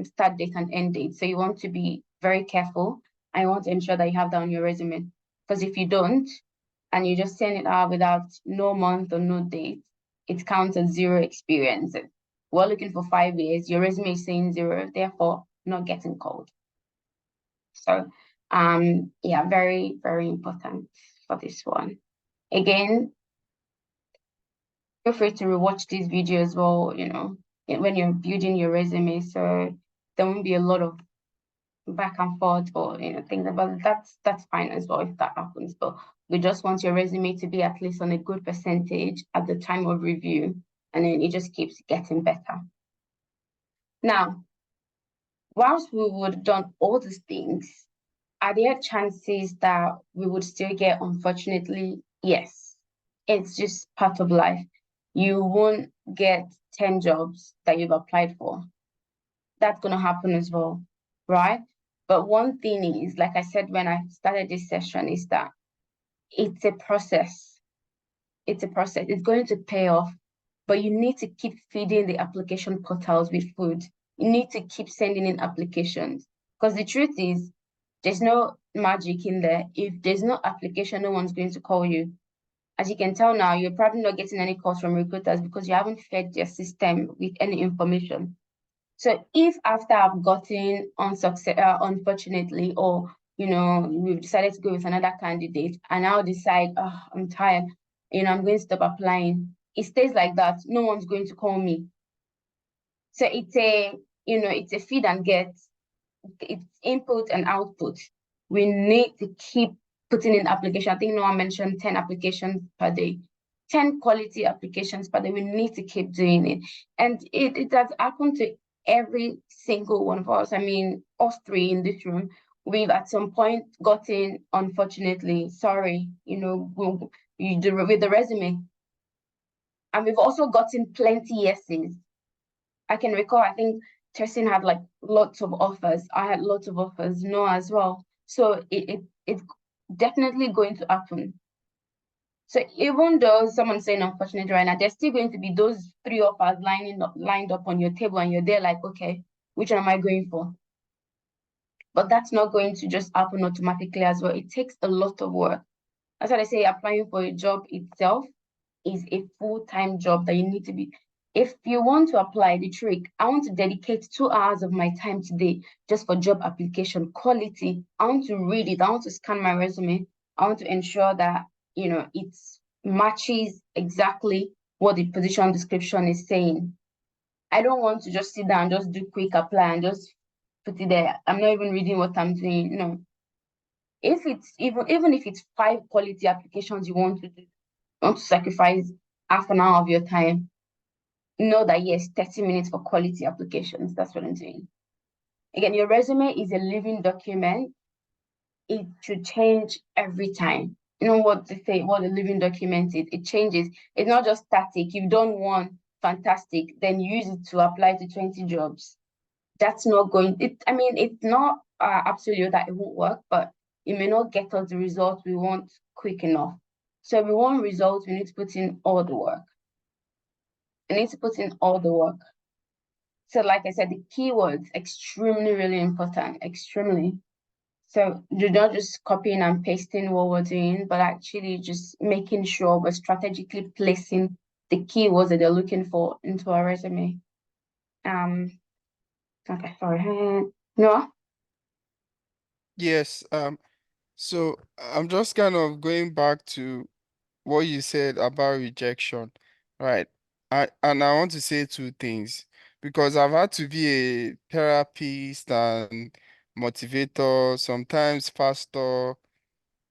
start date and end date. So you want to be very careful. I want to ensure that you have that on your resume, because if you don't, and you just send it out without no month or no date, it counts as 0 experience. We're looking for 5 years, your resume is saying 0, therefore not getting called. So yeah, very, very important for this one. Again, feel free to rewatch this video as well, when you're building your resume, so there won't be a lot of back and forth or things about it. That's fine as well if that happens, but we just want your resume to be at least on a good percentage at the time of review, and then it just keeps getting better. Now, whilst we would have done all these things, are there chances that we would still get? Unfortunately, yes. It's just part of life. You won't get 10 jobs that you've applied for. That's going to happen as well, right? But one thing is, like I said when I started this session, is that it's a process. It's a process. It's going to pay off, but you need to keep feeding the application portals with food. You need to keep sending in applications, because the truth is, there's no magic in there. If there's no application, no one's going to call you. As you can tell now, you're probably not getting any calls from recruiters because you haven't fed their system with any information. So if after I've gotten unfortunately, or we've decided to go with another candidate, and I'll decide, oh, I'm tired, I'm going to stop applying. It stays like that. No one's going to call me. So it's a feed and get. It's input and output. We need to keep putting in application. I think Noah mentioned 10 applications per day. 10 quality applications per day. We need to keep doing it. And it has happened to every single one of us. I mean, us 3 in this room, we've at some point gotten, unfortunately, sorry, with the resume. And we've also gotten plenty yeses. I can recall, I think Tessin had like lots of offers. I had lots of offers, Noah as well. So it's definitely going to happen. So even though someone's saying unfortunately right now, there's still going to be those 3 offers lined up on your table, and you're there like, okay, which one am I going for? But that's not going to just happen automatically as well. It takes a lot of work. That's why I say applying for a job itself is a full-time job that you need to be. If you want to apply, the trick, I want to dedicate 2 hours of my time today just for job application quality. I want to read it. I want to scan my resume. I want to ensure that, it matches exactly what the position description is saying. I don't want to just sit down, just do quick apply and just put it there. I'm not even reading what I'm doing. No. If it's even if it's 5 quality applications you want to do, you want to sacrifice half an hour of your time, know that yes, 30 minutes for quality applications. That's what I'm doing. Again, your resume is a living document. It should change every time. You know what they say, what a living document is, it changes. It's not just static. You've done one, fantastic, then use it to apply to 20 jobs. That's not going, I mean, it's not absolute that it won't work, but it may not get us the results we want quick enough. So if we want results, we need to put in all the work. We need to put in all the work. So like I said, the keywords, extremely, really important, extremely. So you're not just copying and pasting what we're doing, but actually just making sure we're strategically placing the keywords that they're looking for into our resume. Okay, sorry. No?
Yes, so I'm just kind of going back to what you said about rejection, right? And I want to say two things because I've had to be a therapist and motivator, sometimes pastor,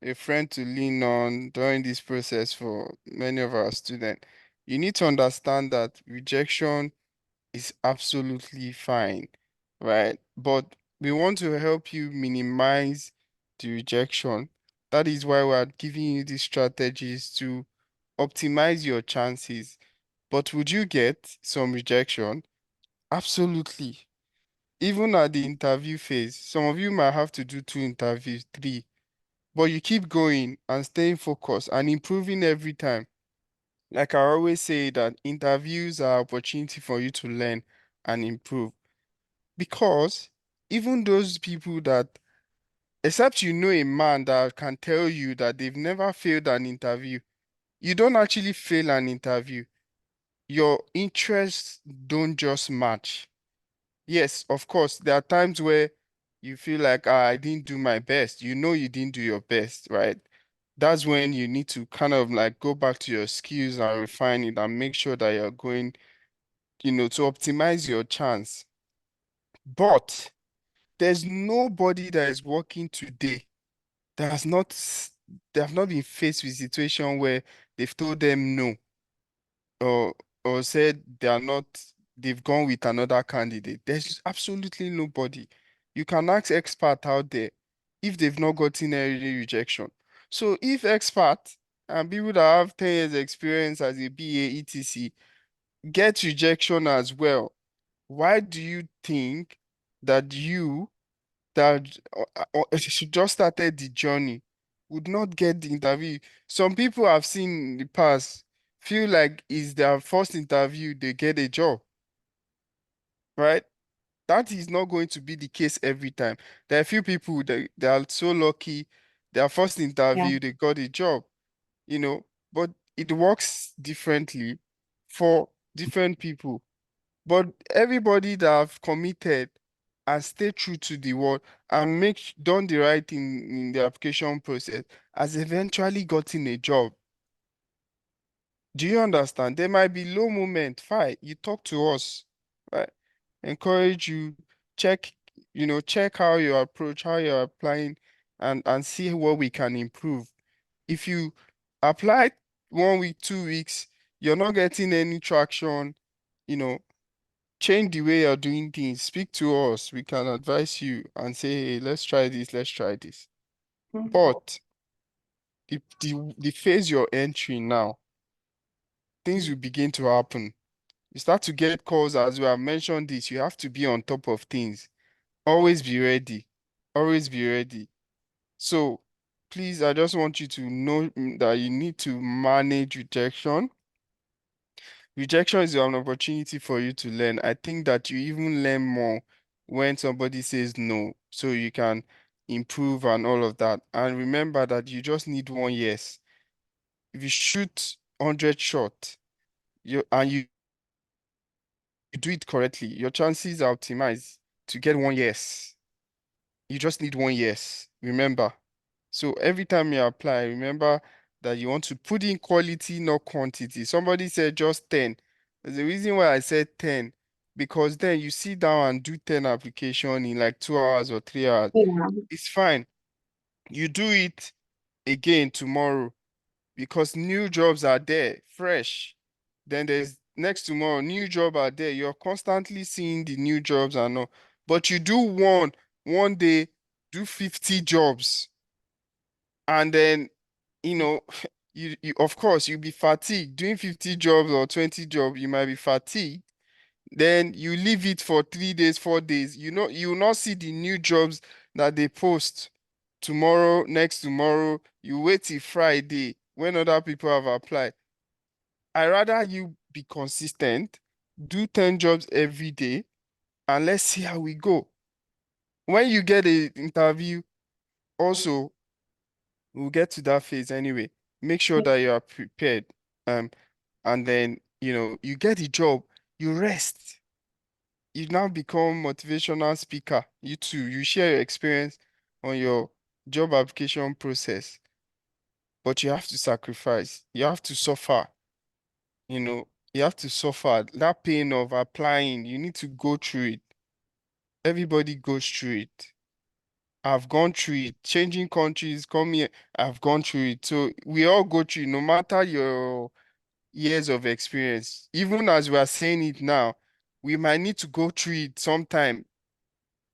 a friend to lean on during this process for many of our students. You need to understand that rejection is absolutely fine, right? But we want to help you minimize the rejection. That is why we are giving you these strategies to optimize your chances. But would you get some rejection? Absolutely. Even at the interview phase, some of you might have to do 2 interviews, three, but you keep going and staying focused and improving every time. Like I always say that interviews are opportunity for you to learn and improve. Because even those people that, except you know a man that can tell you that they've never failed an interview, you don't actually fail an interview. Your interests don't just match. Yes, of course, there are times where you feel like, I didn't do my best. You know you didn't do your best, right? That's when you need to kind of like go back to your skills and refine it and make sure that you're going, to optimize your chance. But there's nobody that is working today that has not they have not been faced with a situation where they've told them no, or said they are not, they've gone with another candidate. There's absolutely nobody. You can ask expert out there if they've not gotten any rejection. So if expert and people that have 10 years experience as a BA etc get rejection as well, why do you think that you that she just started the journey would not get the interview? Some people I've seen in the past feel like it's their first interview, they get a job, right? That is not going to be the case every time. There are a few people that they are so lucky, their first
Yeah.
interview, they got a job, but it works differently for different people. But everybody that have committed and stay true to the word and done the right thing in the application process has eventually gotten a job. Do you understand? There might be low moment. Fine, you talk to us, right? Encourage you, check, check how you approach, how you're applying, and see what we can improve. If you apply 1 week, 2 weeks, you're not getting any traction, you know, change the way you're doing things. Speak to us. We can advise you and say, hey, let's try this, let's try this. But the phase you're entering now, things will begin to happen. You start to get calls as we have mentioned this. You have to be on top of things. Always be ready. Always be ready. So please, I just want you to know that you need to manage rejection. Rejection is an opportunity for you to learn. I think that you even learn more when somebody says no, so you can improve and all of that. And remember that you just need one yes. If you shoot 100 shot, you do it correctly, your chances are optimized to get one yes. You just need one yes. Remember. So every time you apply, remember that you want to put in quality, not quantity. Somebody said just 10. There's a reason why I said 10, because then you sit down and do 10 application in like 2 hours or 3 hours.
Yeah.
It's fine. You do it again tomorrow because new jobs are there, fresh. Then there's next tomorrow, new job are there. You're constantly seeing the new jobs and all. But you do one day, do 50 jobs. And then, you know, you of course you'll be fatigued. Doing 50 jobs or 20 jobs, you might be fatigued. Then you leave it for 3 days, 4 days. You will not see the new jobs that they post tomorrow, next tomorrow. You wait till Friday when other people have applied. I rather you be consistent, do 10 jobs every day, and let's see how we go. When you get an interview, also, we'll get to that phase anyway. Make sure that you are prepared. Um, and then, you get the job, you rest. You now become motivational speaker. You too, you share your experience on your job application process. But you have to sacrifice. You have to suffer. You have to suffer that pain of applying. You need to go through it. Everybody goes through it. I've gone through it. Changing countries, come here. I've gone through it. So we all go through it, no matter your years of experience. Even as we are saying it now, we might need to go through it sometime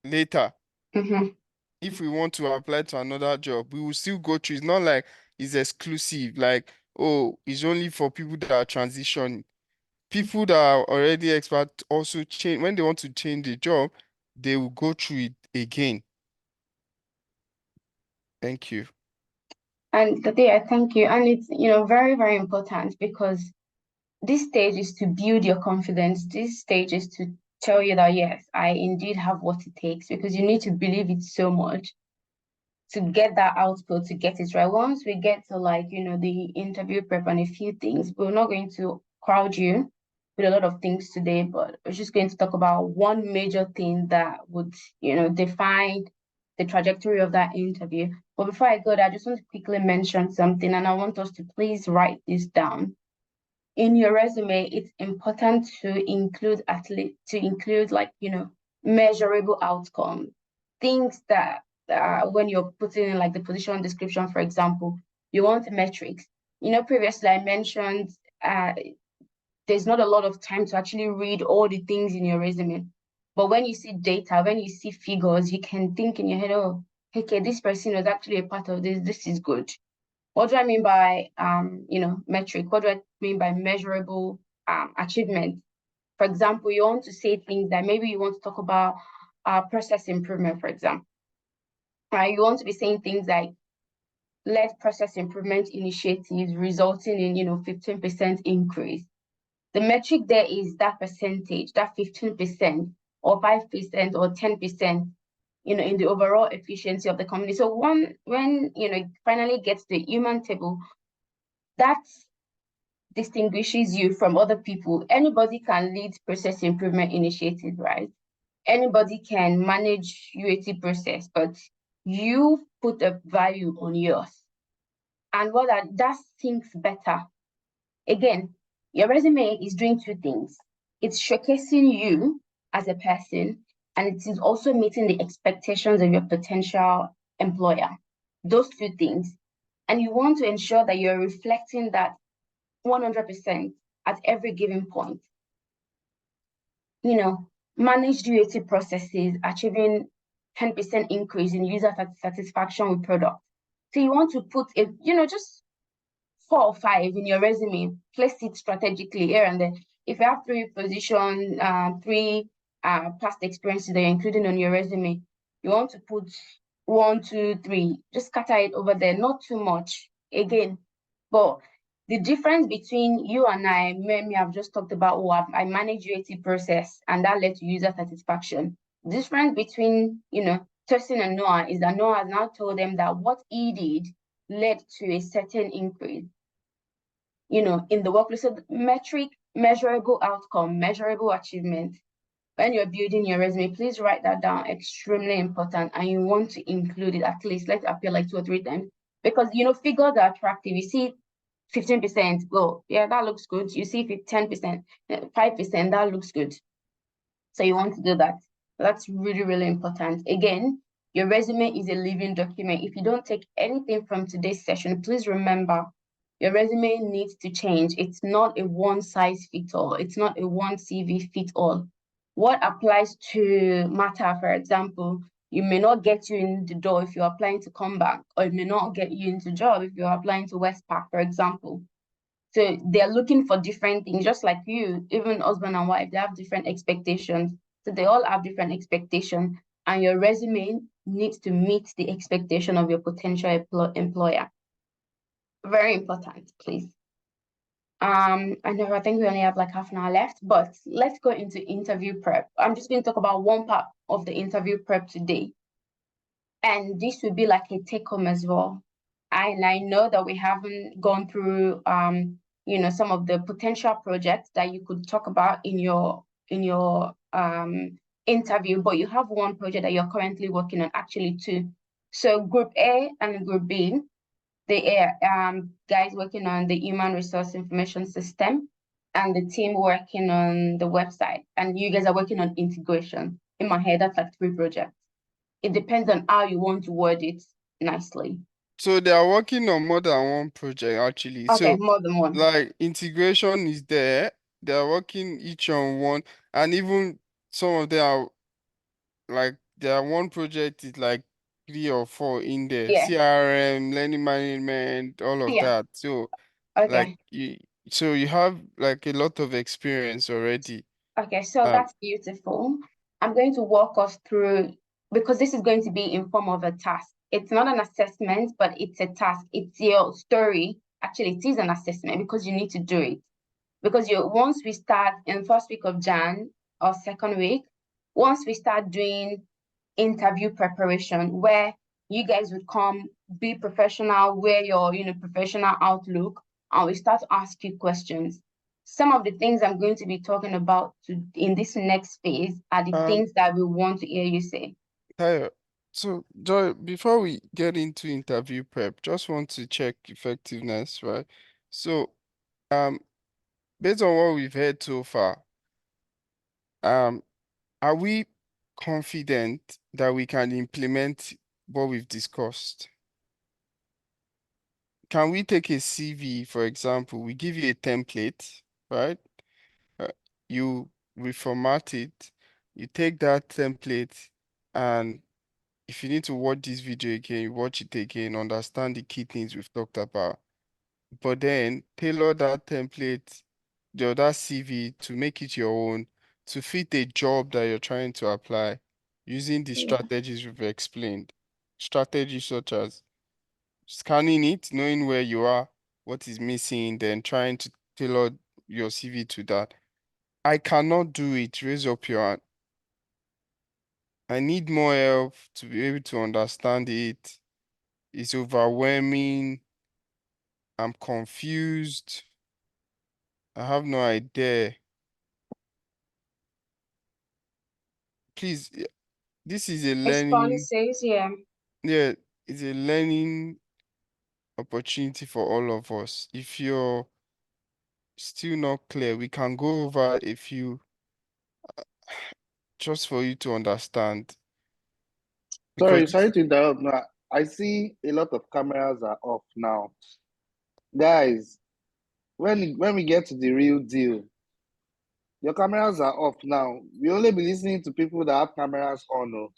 later. If we want to apply to another job, we will still go through. It's not like it's exclusive, like, oh, it's only for people that are transitioning. People that are already expert also change when they want to change the job, they will go through it again. Thank you.
And I thank you. And it's, very, very important because this stage is to build your confidence. This stage is to tell you that, yes, I indeed have what it takes, because you need to believe it so much to get that output, to get it right. Once we get to the interview prep and a few things, we're not going to crowd you with a lot of things today, but we're just going to talk about one major thing that would, define the trajectory of that interview. But before I go there, I just want to quickly mention something, and I want us to please write this down. In your resume, it's important to include measurable outcomes, things that when you're putting in the position description, for example, you want metrics. Previously I mentioned there's not a lot of time to actually read all the things in your resume. But when you see data, when you see figures, you can think in your head, oh, okay, this person was actually a part of this. This is good. What do I mean by metric? What do I mean by measurable achievement? For example, you want to say things that maybe you want to talk about process improvement, for example. Right? You want to be saying things like led process improvement initiatives resulting in 15% increase. The metric there is that percentage, that 15% or 5% or 10%, in the overall efficiency of the company. So when it finally gets to the human table, that distinguishes you from other people. Anybody can lead process improvement initiatives, right? Anybody can manage UAT process, but you put a value on yours. And that thinks better. Again, your resume is doing two things. It's showcasing you as a person, and it is also meeting the expectations of your potential employer. Those two things. And you want to ensure that you're reflecting that 100% at every given point. Managed UAT processes, achieving 10% increase in user satisfaction with product. So you want to put just 4 or 5 in your resume, place it strategically here and there. If you have 3 positions, 3 past experiences that you're including on your resume, you want to put 1, 2, 3, just scatter it over there, not too much. Again, but the difference between you and I, maybe I've just talked about, I manage UAT process and that led to user satisfaction. The difference between, Tosin and Noah is that Noah has now told them that what he did led to a certain increase, in the workplace. So metric, measurable outcome, measurable achievement. When you're building your resume, please write that down. Extremely important. And you want to include it at least, let it appear like 2 or 3 times. Because, figures are attractive. You see 15%. Well, yeah, that looks good. You see, if 10%, 5%, that looks good. So you want to do that. That's really, really important. Again, your resume is a living document. If you don't take anything from today's session, please remember your resume needs to change. It's not a one size fits all. It's not a one CV fit all. What applies to Mata, for example, you may not get you in the door if you're applying to come back, or it may not get you into job if you're applying to Westpac, for example. So they're looking for different things, just like you, even husband and wife, they have different expectations. So they all have different expectations, and your resume needs to meet the expectation of your potential employer. Very important, please. I think we only have like half an hour left, but let's go into interview prep. I'm just going to talk about one part of the interview prep today. And this will be like a take home as well. And I know that we haven't gone through some of the potential projects that you could talk about in your interview, but you have one project that you're currently working on, actually two. So group A and group B, they are guys working on the human resource information system and the team working on the website, and you guys are working on integration. In my head, that's like 3 projects. It depends on how you want to word it nicely.
So they are working on more than one project actually.
Okay,
So
more than one.
like integration is there. They are working each on one, and even some of them are like their one project is like 3 or 4 in there.
Yeah.
CRM, learning management, all of
Yeah.
that. So like
Okay.
you have like a lot of experience already.
Okay, so that's beautiful. I'm going to walk us through, because this is going to be in form of a task. It's not an assessment, but it's a task. It's your story. Actually, it is an assessment because you need to do it. Because once we start in first week of Jan or second week, once we start doing interview preparation, where you guys would come, be professional, wear your professional outlook, and we start to ask you questions. Some of the things I'm going to be talking about in this next phase are the things that we want to hear you say.
Tayo, so Joy, before we get into interview prep, just want to check effectiveness, right? So, based on what we've heard so far, are we confident that we can implement what we've discussed? Can we take a CV, for example, we give you a template, right? You reformat it, you take that template, and if you need to watch this video again, you watch it again, understand the key things we've talked about, but then tailor that template, the other CV to make it your own, to fit a job that you're trying to apply using the strategies we've explained. Strategies such as scanning it, knowing where you are, what is missing, then trying to tailor your CV to that. I cannot do it. Raise up your hand. I need more help to be able to understand it. It's overwhelming. I'm confused. I have no idea. Please, this is a learning.
Responses, yeah.
Yeah, it's a learning opportunity for all of us. If you're still not clear, we can go over a few just for you to understand.
Sorry,
Because
sorry to interrupt. Now, I see a lot of cameras are off now. Guys, when we get to the real deal, your cameras are off now. We only be listening to people that have cameras on. Oh.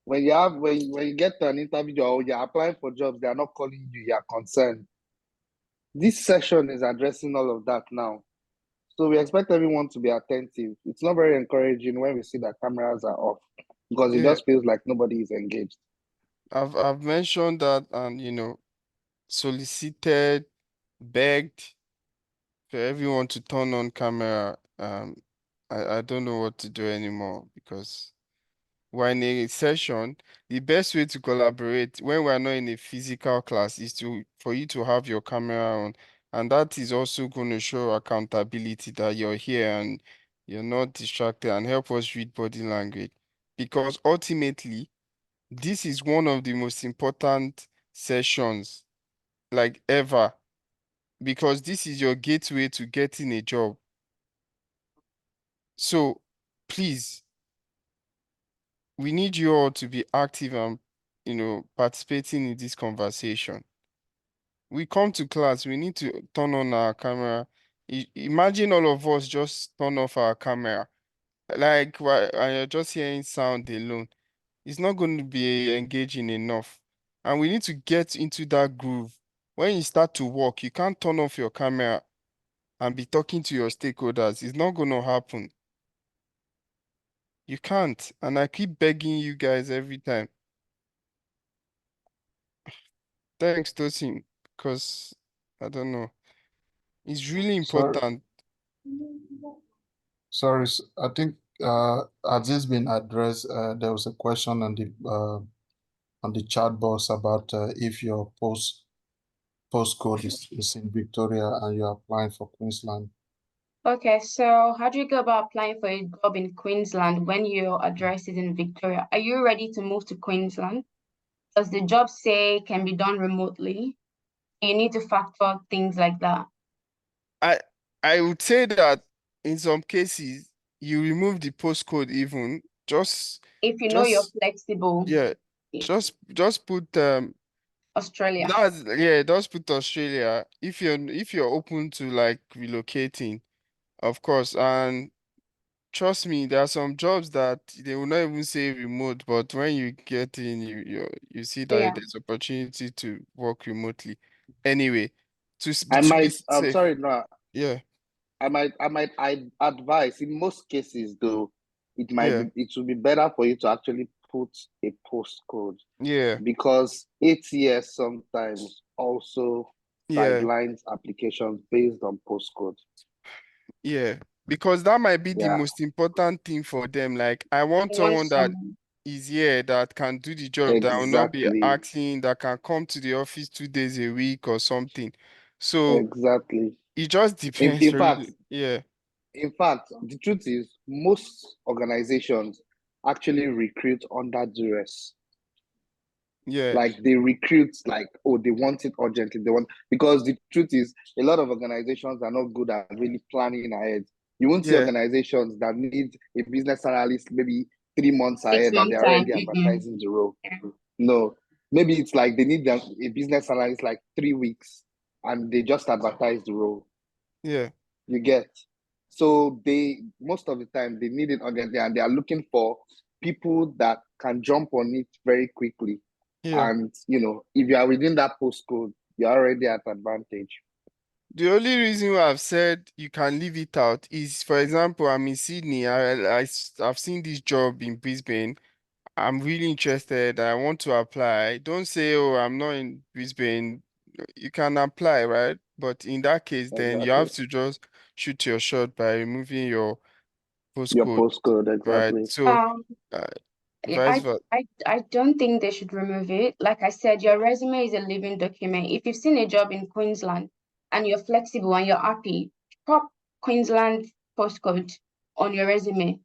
When you get to an interview or you're applying for jobs, they are not calling you, you're concerned. This session is addressing all of that now. So we expect everyone to be attentive. It's not very encouraging when we see that cameras are off because it just feels like nobody is engaged.
I've mentioned that, and solicited, begged for everyone to turn on camera. I don't know what to do anymore because we're in a session. The best way to collaborate when we're not in a physical class is for you to have your camera on, and that is also going to show accountability that you're here and you're not distracted, and help us read body language, because ultimately this is one of the most important sessions like ever, because this is your gateway to getting a job. So please, we need you all to be active and, participating in this conversation. We come to class, we need to turn on our camera. Imagine all of us just turn off our camera. Like, and you're just hearing sound alone. It's not going to be engaging enough. And we need to get into that groove. When you start to work, you can't turn off your camera and be talking to your stakeholders. It's not going to happen. You can't. And I keep begging you guys every time. Thanks, Tosin, because I don't know. It's really
Sorry,
important.
sorry. I think has this been addressed? There was a question on the chat box about if your postcode is in Victoria and you're applying for Queensland.
Okay, so how do you go about applying for a job in Queensland when your address is in Victoria? Are you ready to move to Queensland? Does the job say can be done remotely? You need to factor things like that.
I would say that in some cases you remove the postcode even
If you know you're flexible,
yeah, just put
Australia.
just put Australia if you're open to like relocating, of course. And trust me, there are some jobs that they will not even say remote, but when you get in, you see that
Yeah.
there's opportunity to work remotely. Anyway,
I
to be
might, I'm
safe,
sorry, no,
yeah,
I advise in most cases though,
yeah,
it would be better for you to actually put a postcode
yeah,
because ATS sometimes also
yeah,
sidelines applications based on postcode.
yeah, because that might be the
Yeah,
most important thing for them. Like, I want
You want
someone that
some
is here that can do the job, that will not be
exactly,
asking, that can come to the office 2 days a week or something. So
exactly.
it just
In,
depends,
in fact,
really. Yeah,
in fact, the truth is most organizations actually recruit under duress.
yeah,
Like they recruit like, oh, they want it urgently. They want because the truth is a lot of organizations are not good at really planning ahead. You won't see
yeah,
organizations that need a business analyst maybe 3 months
six
ahead and
month
they're
time.
already advertising the role. No, maybe it's like they need a business analyst like 3 weeks and they just advertise the role.
yeah,
You get. So they most of the time they need it urgently and they are looking for people that can jump on it very quickly.
yeah.
And if you are within that postcode, you're already at advantage.
The only reason why I've said you can leave it out is, for example, I'm in Sydney. I've seen this job in Brisbane. I'm really interested. I want to apply. Don't say, oh, I'm not in Brisbane. You can apply, right? But in that case, then you
Exactly.
have to just shoot your shot by removing your
Your
postcode,
postcode,
right?
exactly.
So,
Um,
uh,
Yeah,
vice versa.
I don't think they should remove it. Like I said, your resume is a living document. If you've seen a job in Queensland and you're flexible and you're happy, pop Queensland postcode on your resume.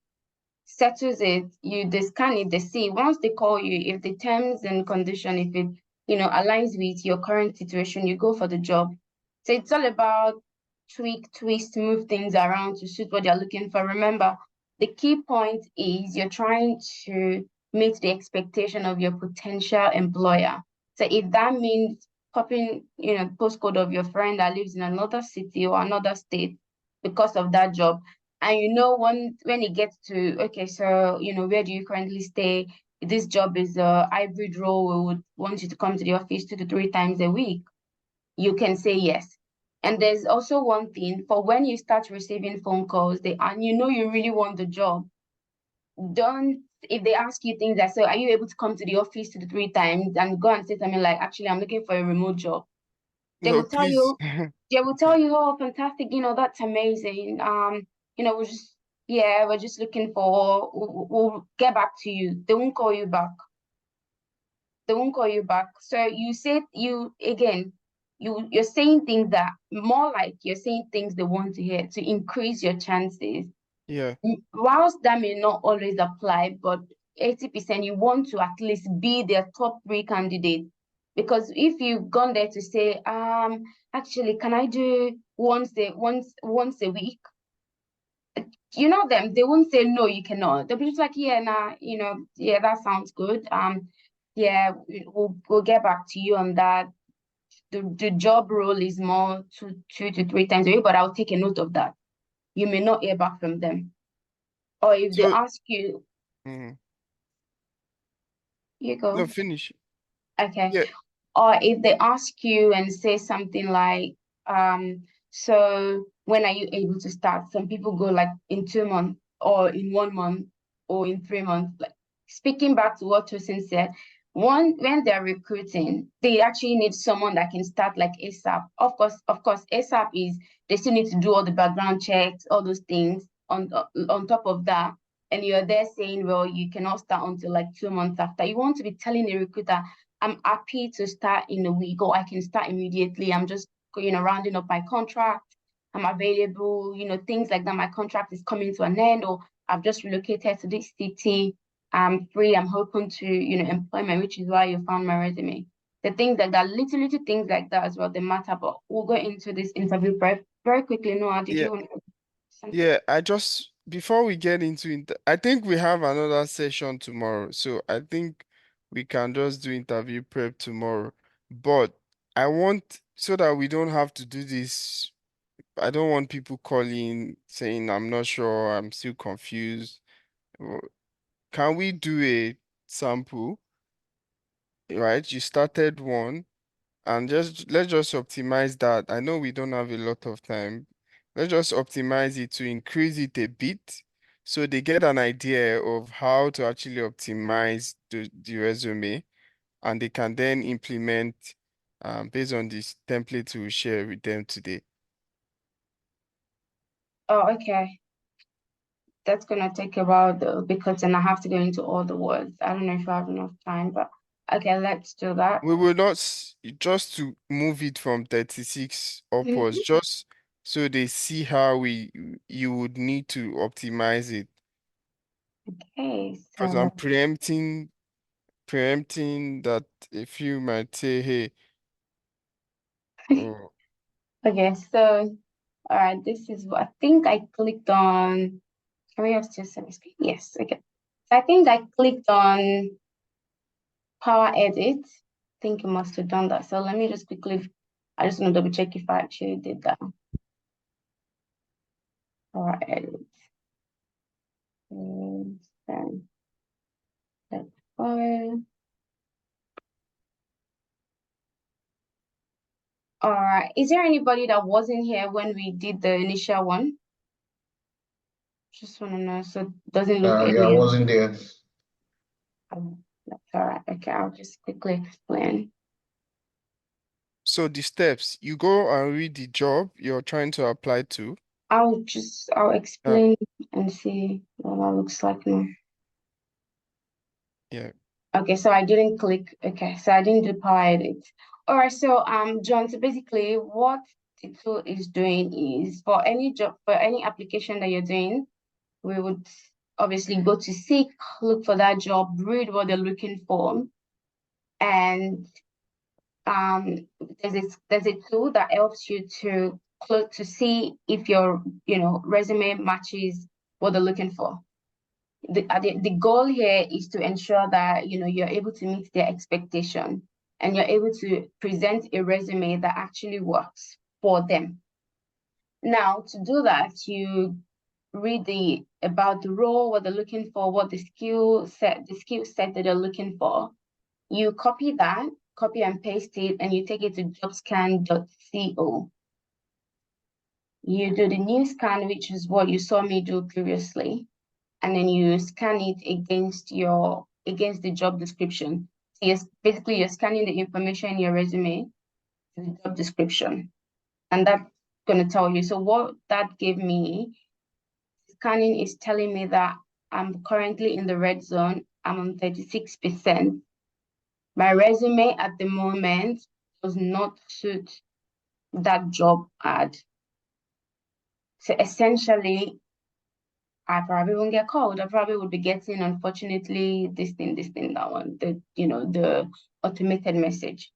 Settles it, they scan it, they see. Once they call you, if the terms and condition, if it, aligns with your current situation, you go for the job. So it's all about twist, move things around to suit what you're looking for. Remember, the key point is you're trying to meet the expectation of your potential employer. So if that means popping, postcode of your friend that lives in another city or another state because of that job, and when it gets to, okay, so where do you currently stay? This job is a hybrid role. We would want you to come to the office 2 to 3 times a week. You can say yes. And there's also one thing for when you start receiving phone calls, and you really want the job. Don't If they ask you things that say, are you able to come to the office 2 to 3 times, and go and say something like, actually, I'm looking for a remote job. They
No,
will tell
please.
you, oh, fantastic, that's amazing. We're just, yeah, we're just looking for, we'll get back to you. They won't call you back. They won't call you back. So you're saying things that more like you're saying things they want to hear to increase your chances.
Yeah,
Whilst that may not always apply, but 80% you want to at least be their top 3 candidate. Because if you've gone there to say, actually, can I do once a week? You know them, they won't say no, you cannot. They'll be just like, yeah, nah, yeah, that sounds good. Yeah, we'll get back to you on that. The job role is more two to three times a week, but I'll take a note of that. You may not hear back from them. Or if they ask you, you go.
No, finish.
Okay.
Yeah.
Or if they ask you and say something like, so when are you able to start? Some people go like in 2 months or in 1 month or in 3 months. Like speaking back to what Tosin said, when they're recruiting, they actually need someone that can start like ASAP. Of course, ASAP is they still need to do all the background checks, all those things on top of that. And you're there saying, well, you cannot start until like 2 months after. You want to be telling a recruiter, I'm happy to start in a week, or I can start immediately. I'm just, rounding up my contract. I'm available, things like that. My contract is coming to an end, or I've just relocated to this city. I'm free. I'm open to, employment, which is why you found my resume. The things like that, little things like that as well, they matter. But we'll go into this interview very quickly. Noah, did you want to say something?
Yeah, before we get into it, I think we have another session tomorrow. So I think we can just do interview prep tomorrow. But I want, so that we don't have to do this, I don't want people calling saying, I'm not sure, I'm still confused. Can we do a sample, right? You started one, and let's just optimize that. I know we don't have a lot of time. Let's just optimize it to increase it a bit so they get an idea of how to actually optimize the resume, and they can then implement based on this template we share with them today.
Oh, okay. That's gonna take a while though, because then I have to go into all the words. I don't know if I have enough time, but okay, let's do that.
We will not just to move it from 36 upwards, just so they see how you would need to optimize it.
Okay,
Because
so
I'm preempting that if you might say, hey, oh,
okay, so all right, this is what I think I clicked on. Can we have still semi screen? Yes, okay. So I think I clicked on Power Edit. I think you must have done that. So let me just quickly, I just want to double check if I actually did that. Power Edit. Then let's go. All right. Is there anybody that wasn't here when we did the initial one? Just want to know. So it doesn't look
Yeah, I wasn't there.
That's all right. Okay, I'll just quickly explain.
so the steps, you go and read the job you're trying to apply to.
I'll explain and see what that looks like now.
Yeah.
Okay, so I didn't click. Okay, so I didn't do Power Edit. All right, so John, so basically what the tool is doing is for any job, for any application that you're doing, we would obviously go to seek, look for that job, read what they're looking for, and there's a tool that helps you to see if your resume matches what they're looking for. The goal here is to ensure that you're able to meet their expectation and you're able to present a resume that actually works for them. Now, to do that, you read about the role, what they're looking for, what the skill set that they're looking for. You copy and paste it, and you take it to jobscan.co. You do the new scan, which is what you saw me do previously, and then you scan it against the job description. So basically you're scanning the information in your resume to the job description, and that's going to tell you. So what that gave me, scanning is telling me that I'm currently in the red zone. I'm on 36%. My resume at the moment does not suit that job ad. So essentially, I probably won't get called. I probably would be getting, unfortunately, this thing, that one, the automated message.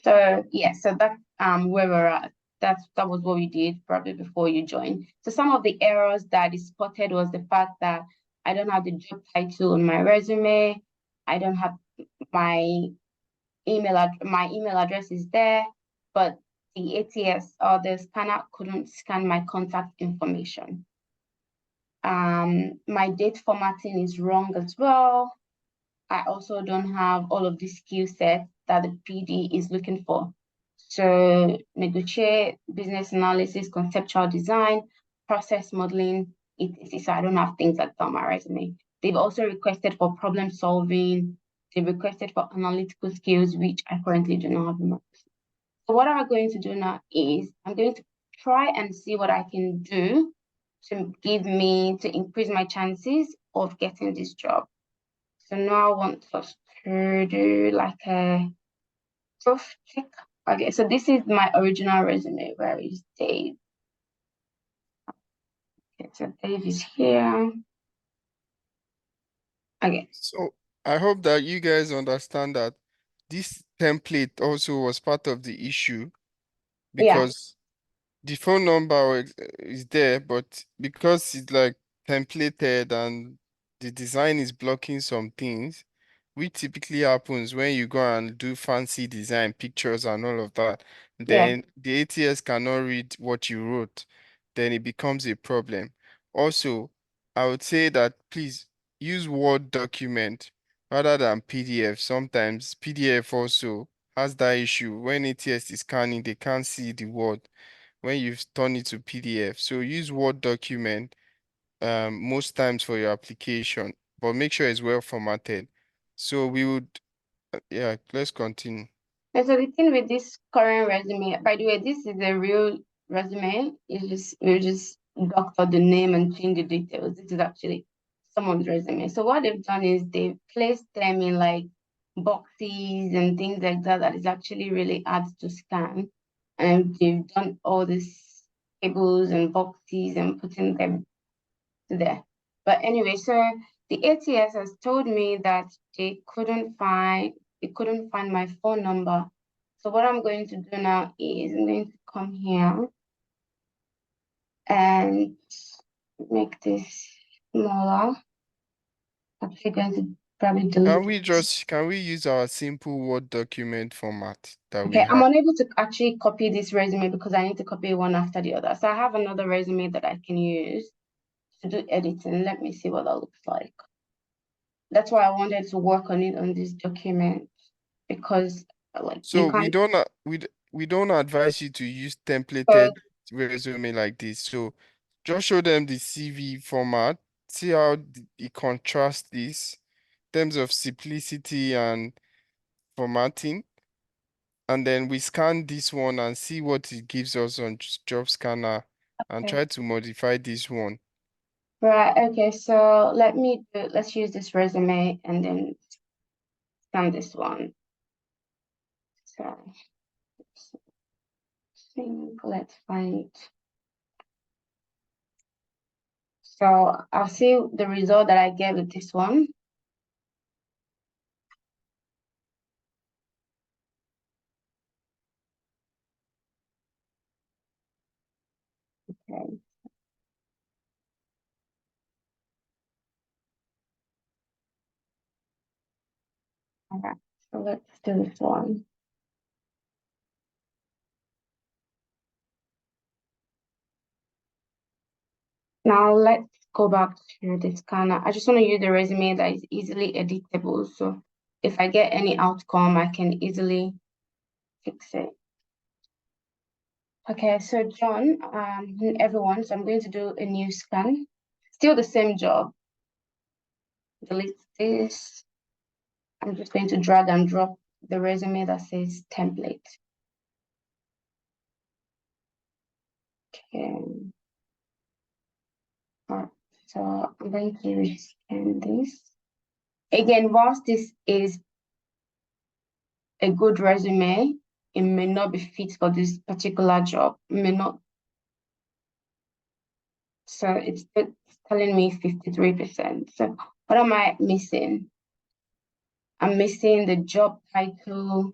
So yeah, so that where we're at. That was what we did probably before you joined. So some of the errors that is spotted was the fact that I don't have the job title on my resume. I don't have my my email address is there, but the ATS or the scanner couldn't scan my contact information. My date formatting is wrong as well. I also don't have all of the skill sets that the PD is looking for. So negotiate, business analysis, conceptual design, process modeling, etc. So I don't have things like that on my resume. They've also requested for problem solving. They've requested for analytical skills, which I currently do not have in my resume. So what I'm going to do now is I'm going to try and see what I can do to increase my chances of getting this job. So now I want us to do like a proof check. Okay, so this is my original resume. Where is Dave? Okay, so Dave is here. Okay.
So I hope that you guys understand that this template also was part of the issue because the phone number is there, but because it's like templated and the design is blocking some things, which typically happens when you go and do fancy design pictures and all of that, then the ATS cannot read what you wrote, then it becomes a problem. Also, I would say that please use Word document rather than PDF. Sometimes PDF also has that issue. When ATS is scanning, they can't see the word when you've turned it to PDF. So use Word document most times for your application, but make sure it's well formatted. So we would, yeah, let's continue.
And so the thing with this current resume, by the way, this is a real resume. We just doctor the name and change the details. This is actually someone's resume. So what they've done is they've placed them in like boxes and things like that. That is actually really hard to scan. And they've done all these tables and boxes and putting them there. But anyway, so the ATS has told me that they couldn't find my phone number. So what I'm going to do now is I'm going to come here and make this smaller. Actually going to probably delete it.
Can we use our simple Word document format that we
Okay, I'm
have?
unable to actually copy this resume because I need to copy one after the other. So I have another resume that I can use to do editing. Let me see what that looks like. That's why I wanted to work on it on this document because like
So
you can't.
we don't advise you to use templated resume like this. So just show them the CV format, see how it contrasts this in terms of simplicity and formatting. And then we scan this one and see what it gives us on job scanner and try to modify this one.
Right, okay, so let's use this resume and then scan this one. So let's find. So I'll see the result that I get with this one. Okay. Okay, so let's do this one. Now let's go back to the scanner. I just want to use the resume that is easily editable. So if I get any outcome, I can easily fix it. Okay, so John, everyone, so I'm going to do a new scan. Still the same job. Delete this. I'm just going to drag and drop the resume that says template. Okay. All right, so I'm going to rescan this. Again, whilst this is a good resume, it may not be fit for this particular job. It may not. So it's telling me 53%. So what am I missing? I'm missing the job title.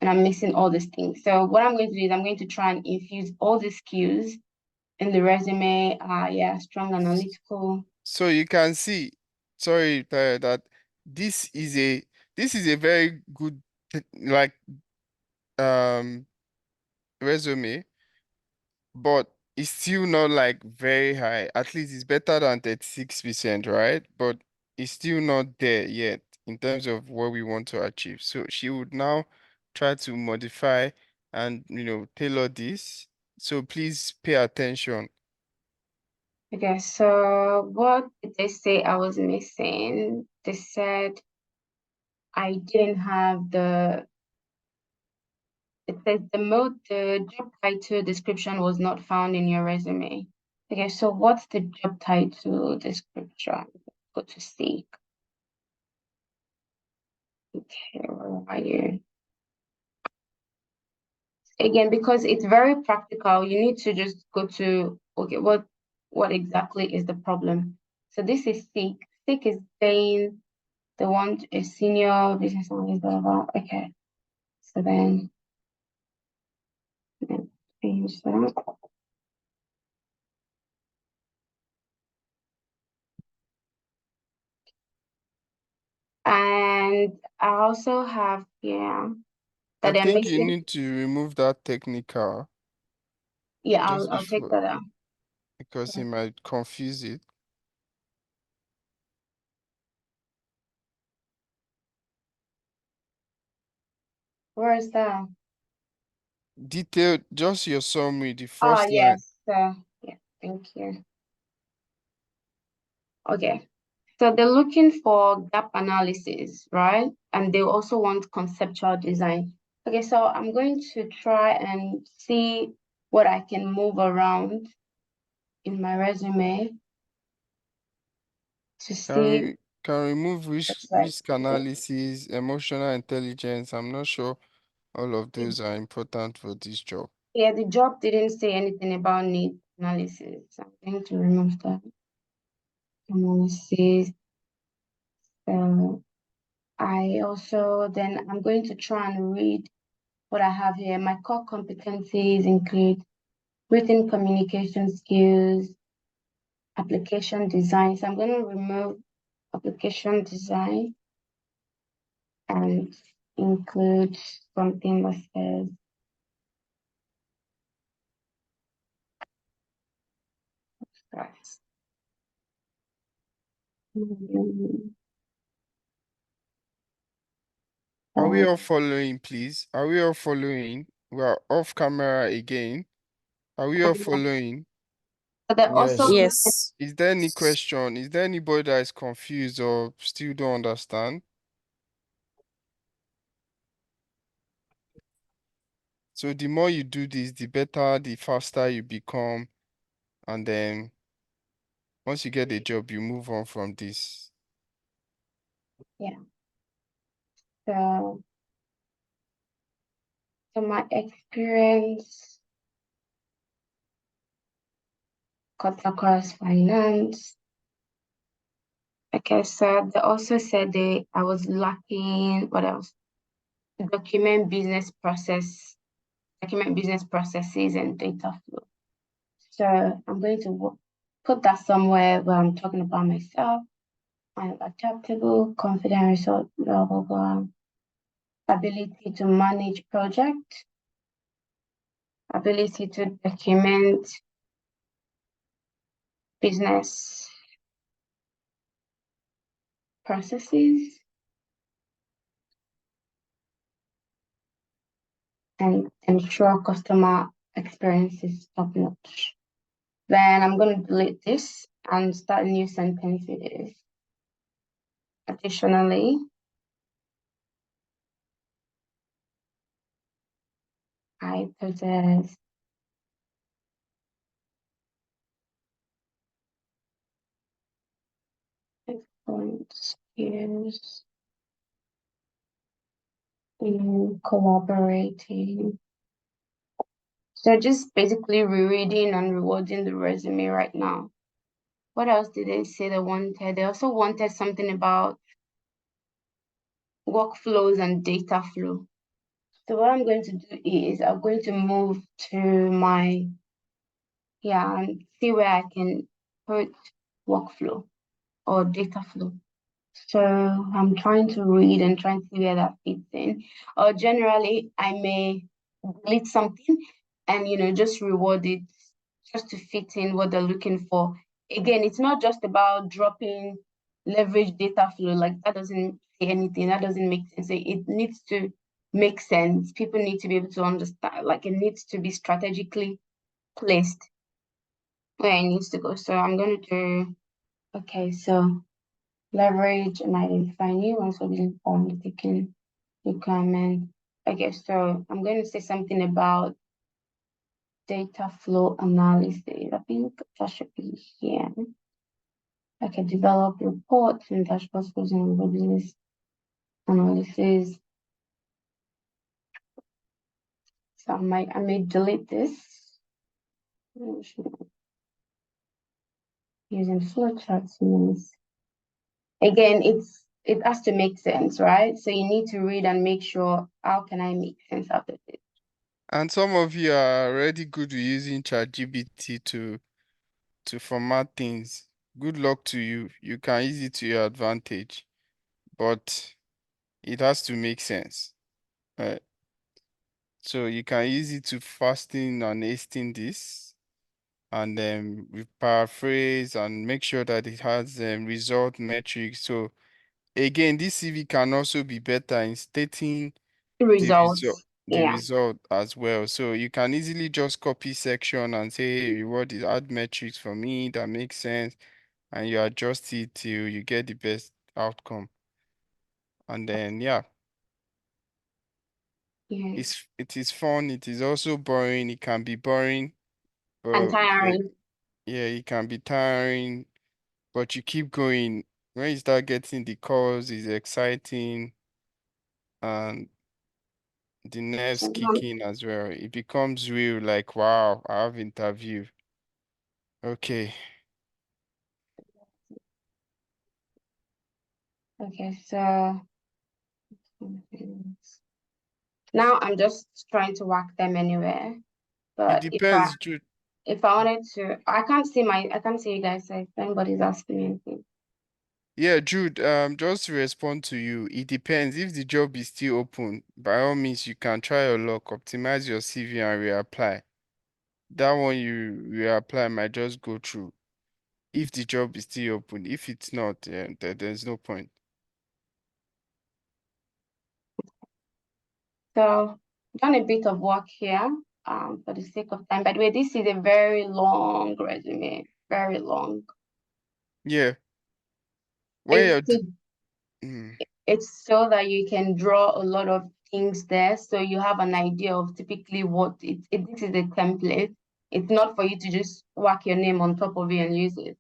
and I'm missing all these things. So what I'm going to do is I'm going to try and infuse all the skills in the resume. Yeah, strong analytical.
So you can see, sorry, that this is a very good like resume, but it's still not like very high. At least it's better than 36%, right? But it's still not there yet in terms of what we want to achieve. So she would now try to modify and tailor this. So please pay attention.
Okay, so what did they say I was missing? They said I didn't have it says the job title description was not found in your resume. Okay, so what's the job title description? Go to seek. Okay, where are you? Again, because it's very practical, you need to just go to, okay, what exactly is the problem? So this is seek. Seek is saying they want a senior business analyst, blah, blah, blah. Okay. So then let's change that. And I also have here
I
that they're
think you
missing.
need to remove that technical
Yeah,
just
I'll take
before,
that out.
because it might confuse it.
Where is that?
Detail, just your summary, the
Oh,
first line.
yes. Yeah, thank you. Okay. So they're looking for gap analysis, right? And they also want conceptual design. Okay, so I'm going to try and see what I can move around in my resume to see.
Can remove
Looks like
risk analysis, emotional intelligence. I'm not sure all of those are important for this job.
Yeah, the job didn't say anything about need analysis. I'm going to remove that analysis. So I'm going to try and read what I have here. My core competencies include written communication skills, application design. So I'm going to remove application design and include something that says stress.
Are we all following, please? Are we all following? We are off camera again. Are we all following?
But they're also
Yes.
Is there any question? Is there anybody that is confused or still don't understand? So the more you do this, the better, the faster you become. And then once you get a job, you move on from this.
yeah. So my experience cut across finance. Okay, so they also said I was lacking, what else? Document business processes and data flow. So I'm going to put that somewhere where I'm talking about myself. I'm adaptable, confident result, blah, blah, blah. Ability to manage project, ability to document business processes, and ensure customer experience is top notch. Then I'm going to delete this and start a new sentence with this. Additionally, I possess excellent skills in collaborating. So just basically rereading and rewarding the resume right now. What else did they say they wanted? They also wanted something about workflows and data flow. So what I'm going to do is I'm going to move to my, and see where I can put workflow or data flow. So I'm trying to read and trying to see where that fits in. Or generally, I may delete something and, just reward it just to fit in what they're looking for. Again, it's not just about dropping leverage data flow. Like that doesn't say anything. That doesn't make sense. It needs to make sense. People need to be able to understand. Like it needs to be strategically placed where it needs to go. So I'm going to do, okay, so leverage and identify new ones within form the taking requirement. Okay, so I'm going to say something about data flow analysis. I think that should be here. I can develop reports and dashboards using business analysis. So I may delete this using flowcharts means. Again, it has to make sense, right? So you need to read and make sure how can I make sense out of it.
And some of you are already good with using ChatGPT to format things. Good luck to you. You can use it to your advantage, but it has to make sense. Right? So you can use it to fasten and hasten this, and then we paraphrase and make sure that it has result metrics. So again, this CV can also be better in stating
Results.
the result as well. So you can easily just copy section and say, hey, reward is add metrics for me that makes sense, and you adjust it till you get the best outcome. And then it is fun. It is also boring. It can be boring,
And
but
tiring.
it can be tiring, but you keep going. When you start getting the calls, it's exciting, and the nerves kick in as well. It becomes real, like, wow, I have interview. Okay.
Okay, so now I'm just trying to whack them anywhere. But
It depends, Jude.
if I wanted to, I can't see you guys, so if anybody's asking me anything.
Yeah, Jude, just to respond to you, it depends. If the job is still open, by all means, you can try your luck, optimize your CV and reapply. That one you reapply might just go through. If the job is still open, if it's not, there's no point.
So done a bit of work here, for the sake of time. By the way, this is a very long resume, very long.
Yeah.
It's so that you can draw a lot of things there, so you have an idea of typically what this is a template. It's not for you to just whack your name on top of it and use it.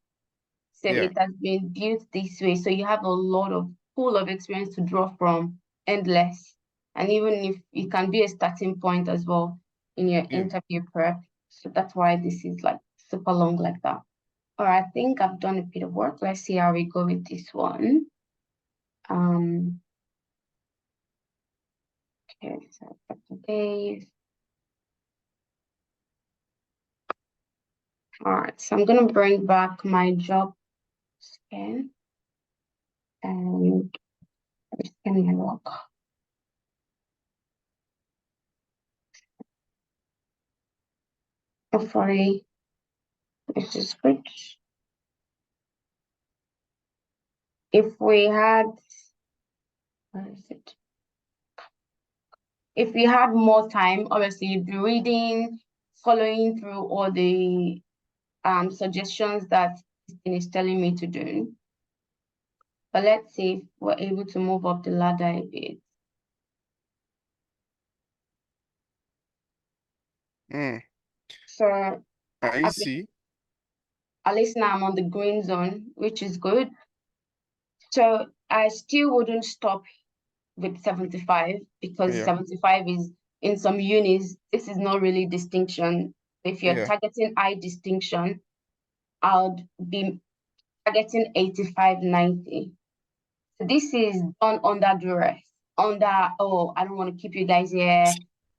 So it has been built this way, so you have a lot of pool of experience to draw from, endless. And even if it can be a starting point as well in your interview prep. So that's why this is like super long like that. All right, I think I've done a bit of work. Let's see how we go with this one. Okay, so for today. All right, so I'm gonna bring back my job scan and scan my log. Hopefully, this is good. If we had, where is it? If we had more time, obviously you'd be reading, following through all the suggestions that Christine is telling me to do. But let's see if we're able to move up the ladder a bit. So
I see.
At least now I'm on the green zone, which is good. So I still wouldn't stop with 75 because 75 is in some unis, this is not really distinction. If you're targeting high distinction, I would be targeting 85, 90. So this is done under duress. under, oh, I don't want to keep you guys here.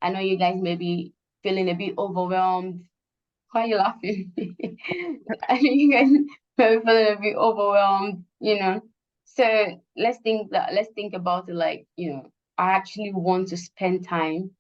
I know you guys may be feeling a bit overwhelmed. Why are you laughing? I know you guys may be feeling a bit overwhelmed, you know. So let's think about it like, you know, I actually want to spend time.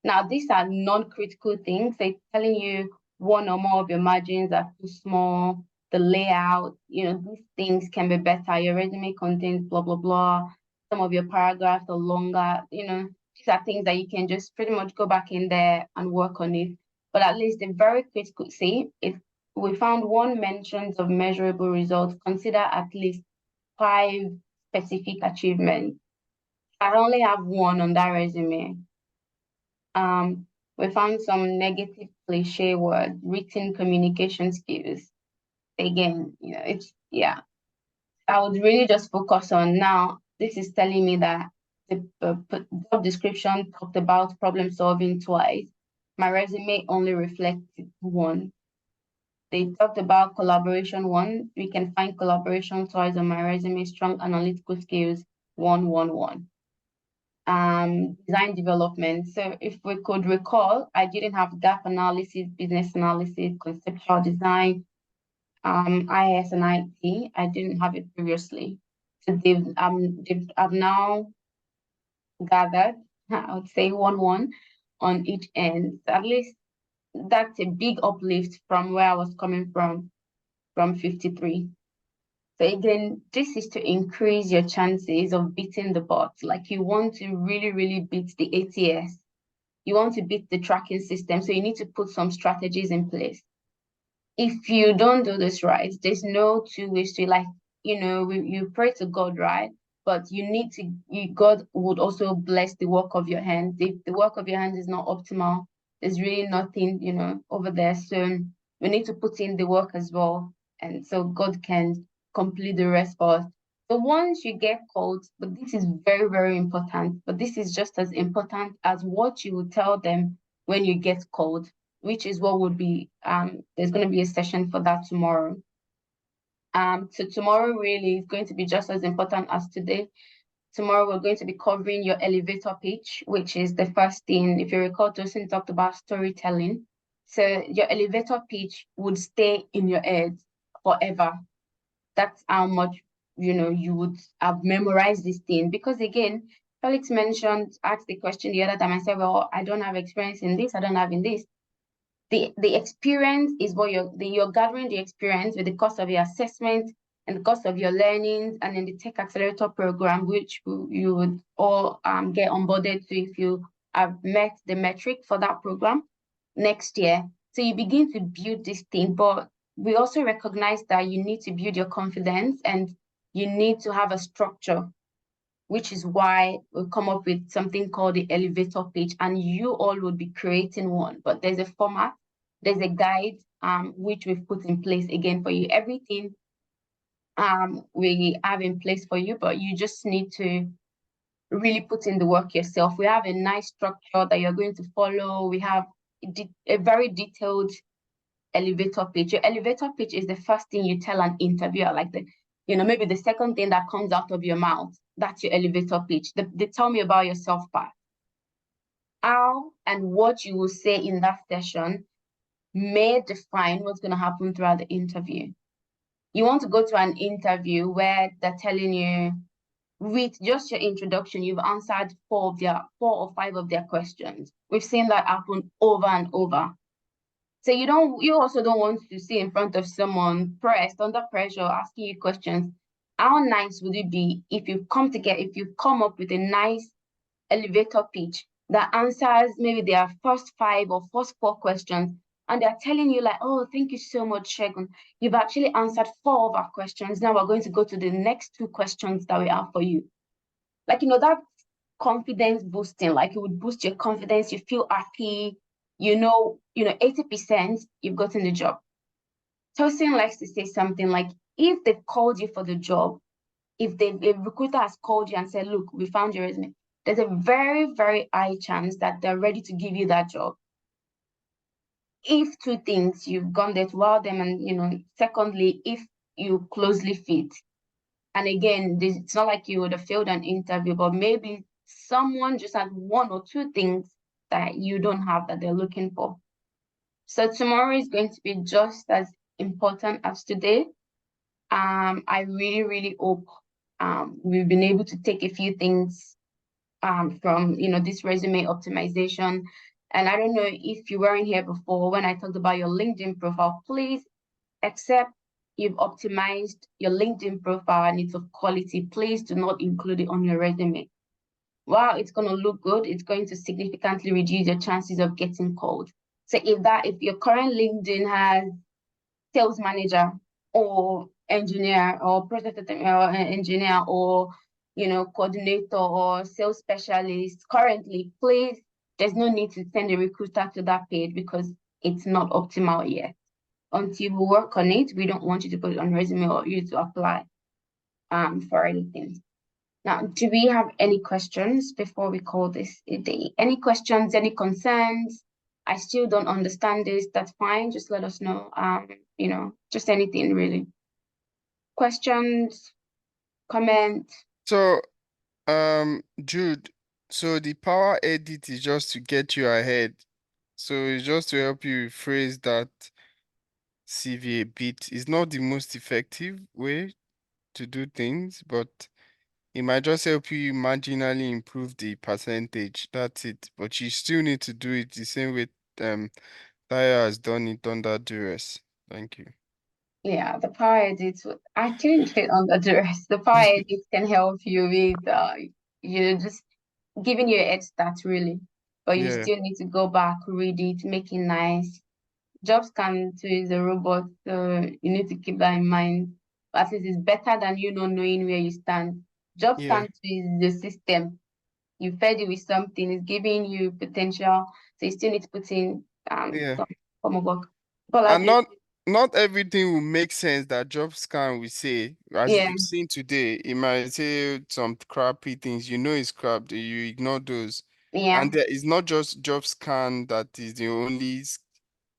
Now, these are non-critical things. They're telling you one or more of your margins are too small, the layout, you know, these things can be better. Your resume contains blah, blah, blah. Some of your paragraphs are longer, you know, these are things that you can just pretty much go back in there and work on it. But at least the very critical, see, if we found one mentions of measurable results, consider at least 5 specific achievements. I only have one on that resume. We found some negative cliche words, written communication skills. Again, you know, it's, yeah. I would really just focus on now, this is telling me that the job description talked about problem solving twice. My resume only reflected one. They talked about collaboration one. We can find collaboration twice on my resume, strong analytical skills, 111. Design development. So if we could recall, I didn't have gap analysis, business analysis, conceptual design, IS and IT. I didn't have it previously. So I've now gathered, I would say 1-1 on each end. So at least that's a big uplift from where I was coming from 53. So again, this is to increase your chances of beating the bots. Like you want to really, really beat the ATS. You want to beat the tracking system. So you need to put some strategies in place. If you don't do this right, there's no two ways to, like, you know, you pray to God, right? But you need to, God would also bless the work of your hands. If the work of your hands is not optimal, there's really nothing, you know, over there. So we need to put in the work as well. And so God can complete the rest for us. So once you get called, but this is very, very important, but this is just as important as what you will tell them when you get called, which is what would be, there's going to be a session for that tomorrow. So tomorrow really is going to be just as important as today. Tomorrow we're going to be covering your elevator pitch, which is the first thing. If you recall, Tosin talked about storytelling. So your elevator pitch would stay in your head forever. That's how much, you know, you would have memorized this thing. Because again, Felix asked the question the other time. I said, well, I don't have experience in this. I don't have in this. The experience is what you're gathering the experience with the cost of your assessment and the cost of your learnings, and in the Tech Accelerator program, which you would all get onboarded to if you have met the metric for that program next year. So you begin to build this thing, but we also recognize that you need to build your confidence and you need to have a structure, which is why we'll come up with something called the elevator pitch, and you all would be creating one. But there's a format, there's a guide, which we've put in place again for you. Everything we have in place for you, but you just need to really put in the work yourself. We have a nice structure that you're going to follow. We have a very detailed elevator pitch. Your elevator pitch is the first thing you tell an interviewer, like maybe the second thing that comes out of your mouth. That's your elevator pitch. They tell me about yourself part. How and what you will say in that session may define what's going to happen throughout the interview. You want to go to an interview where they're telling you, with just your introduction, you've answered 4 or 5 of their questions. We've seen that happen over and over. So you also don't want to see in front of someone pressed under pressure, asking you questions. How nice would it be if you come up with a nice elevator pitch that answers maybe their first 5 or first 4 questions, and they're telling you like, oh, thank you so much, Shegun. You've actually answered 4 of our questions. Now we're going to go to the next 2 questions that we have for you. Like, that confidence boosting, like it would boost your confidence. You feel happy, 80% you've gotten the job. Tosin likes to say something like, if they've called you for the job, if a recruiter has called you and said, look, we found your resume, there's a very, very high chance that they're ready to give you that job. If 2 things, you've gone there to wow them, and, secondly, if you closely fit. And again, it's not like you would have failed an interview, but maybe someone just has one or two things that you don't have that they're looking for. So tomorrow is going to be just as important as today. I really, really hope we've been able to take a few things from this resume optimization. And I don't know if you weren't here before when I talked about your LinkedIn profile. Please accept you've optimized your LinkedIn profile and it's of quality. Please do not include it on your resume. While it's going to look good, it's going to significantly reduce your chances of getting called. So if your current LinkedIn has sales manager or engineer or process engineer or coordinator or sales specialist currently, please, there's no need to send a recruiter to that page because it's not optimal yet. Until we work on it, we don't want you to put it on resume or you to apply for anything. Now, do we have any questions before we call this a day? Any questions, any concerns? I still don't understand this. That's fine. Just let us know. Just anything really. Questions, comment.
So, Jude, so the power edit is just to get you ahead. So it's just to help you phrase that CV a bit. It's not the most effective way to do things, but it might just help you marginally improve the percentage. That's it. But you still need to do it the same way Taya has done it under duress. Thank you.
Yeah, the power edit. I didn't fit under duress. The power edit can help you with just giving you a head start really. But you still need to go back, read it, make it nice. JobScan too is a robot, so you need to keep that in mind. At least it's better than you not knowing where you stand. JobScan too is the system. You fed it with something, it's giving you potential, so you still need to put in some form of work.
And not everything will make sense that JobScan will say. As you've seen today, it might say some crappy things. You know it's crap, you ignore those. And there is not just JobScan that is the only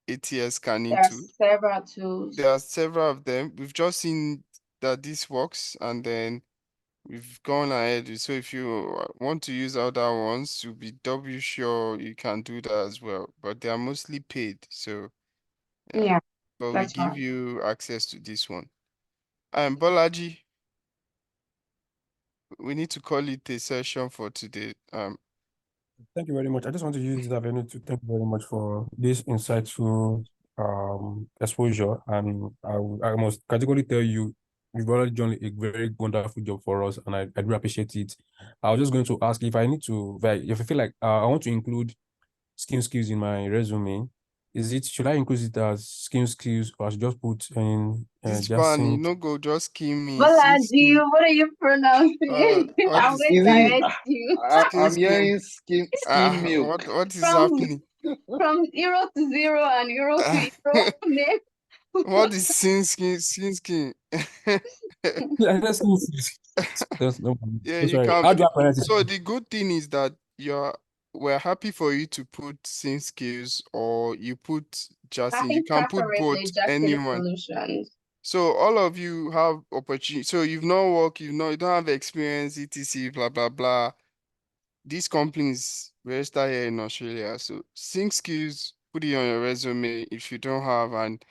ATS scanning tool.
There are several tools.
There are several of them. We've just seen that this works, and then we've gone ahead. So if you want to use other ones to be double sure, you can do that as well. But they are mostly paid, so
yeah.
But we give you access to this one. Bolaji, we need to call it a session for today.
Thank you very much. I just want to use that avenue to thank you very much for this insightful exposure. And I must categorically tell you, you've already done a very wonderful job for us, and I do appreciate it. I was just going to ask if I need to, if I feel like I want to include skills in my resume, should I include it as skills or I should just put in
this
just
ban, no go just kill me.
Bolaji, what are you pronouncing? I'm going to arrest you.
I'm hearing skim milk.
What is happening?
From euro to zero and euro to euro.
What is skin? Yeah, you can. So the good thing is that we're happy for you to put same skills or you put just you can put both anyone.
Solutions.
So all of you have opportunity. So you've not worked, you don't have experience, etc. Blah blah blah. These companies register here in Australia. So sync skills, put it on your resume if you don't have, and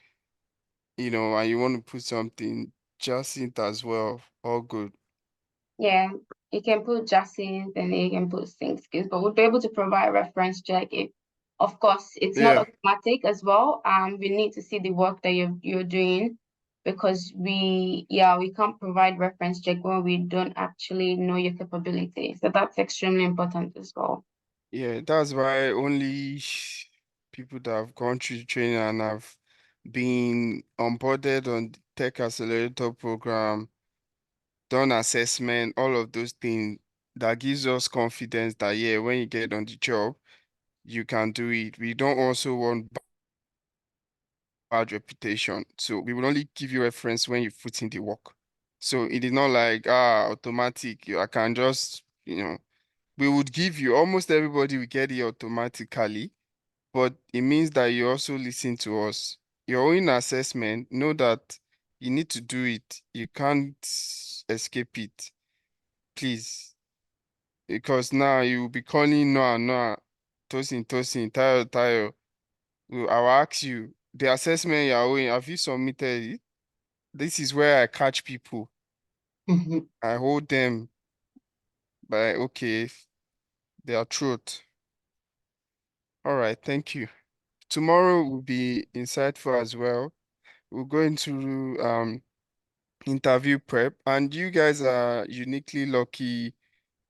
and you want to put something, just it as well. All good.
Yeah, you can put Jacinth and you can put sync skills, but we'll be able to provide reference check if, of course, it's not automatic as well. We need to see the work that you're doing because we can't provide reference check when we don't actually know your capability. So that's extremely important as well.
Yeah, that's why only people that have gone through training and have been onboarded on the Tech Accelerator program, done assessment, all of those things that gives us confidence that when you get on the job, you can do it. We don't also want bad reputation. So we will only give you reference when you put in the work. So it is not like automatic. I can just, we would give you almost everybody will get it automatically, but it means that you also listen to us. Your own assessment, know that you need to do it. You can't escape it. Please. because now you will be calling Noah, Tosin, Tayo. I will ask you the assessment you're owing. Have you submitted it? This is where I catch people. I hold them by okay, their truth. All right, thank you. Tomorrow will be insightful as well. We'll go into interview prep, and you guys are uniquely lucky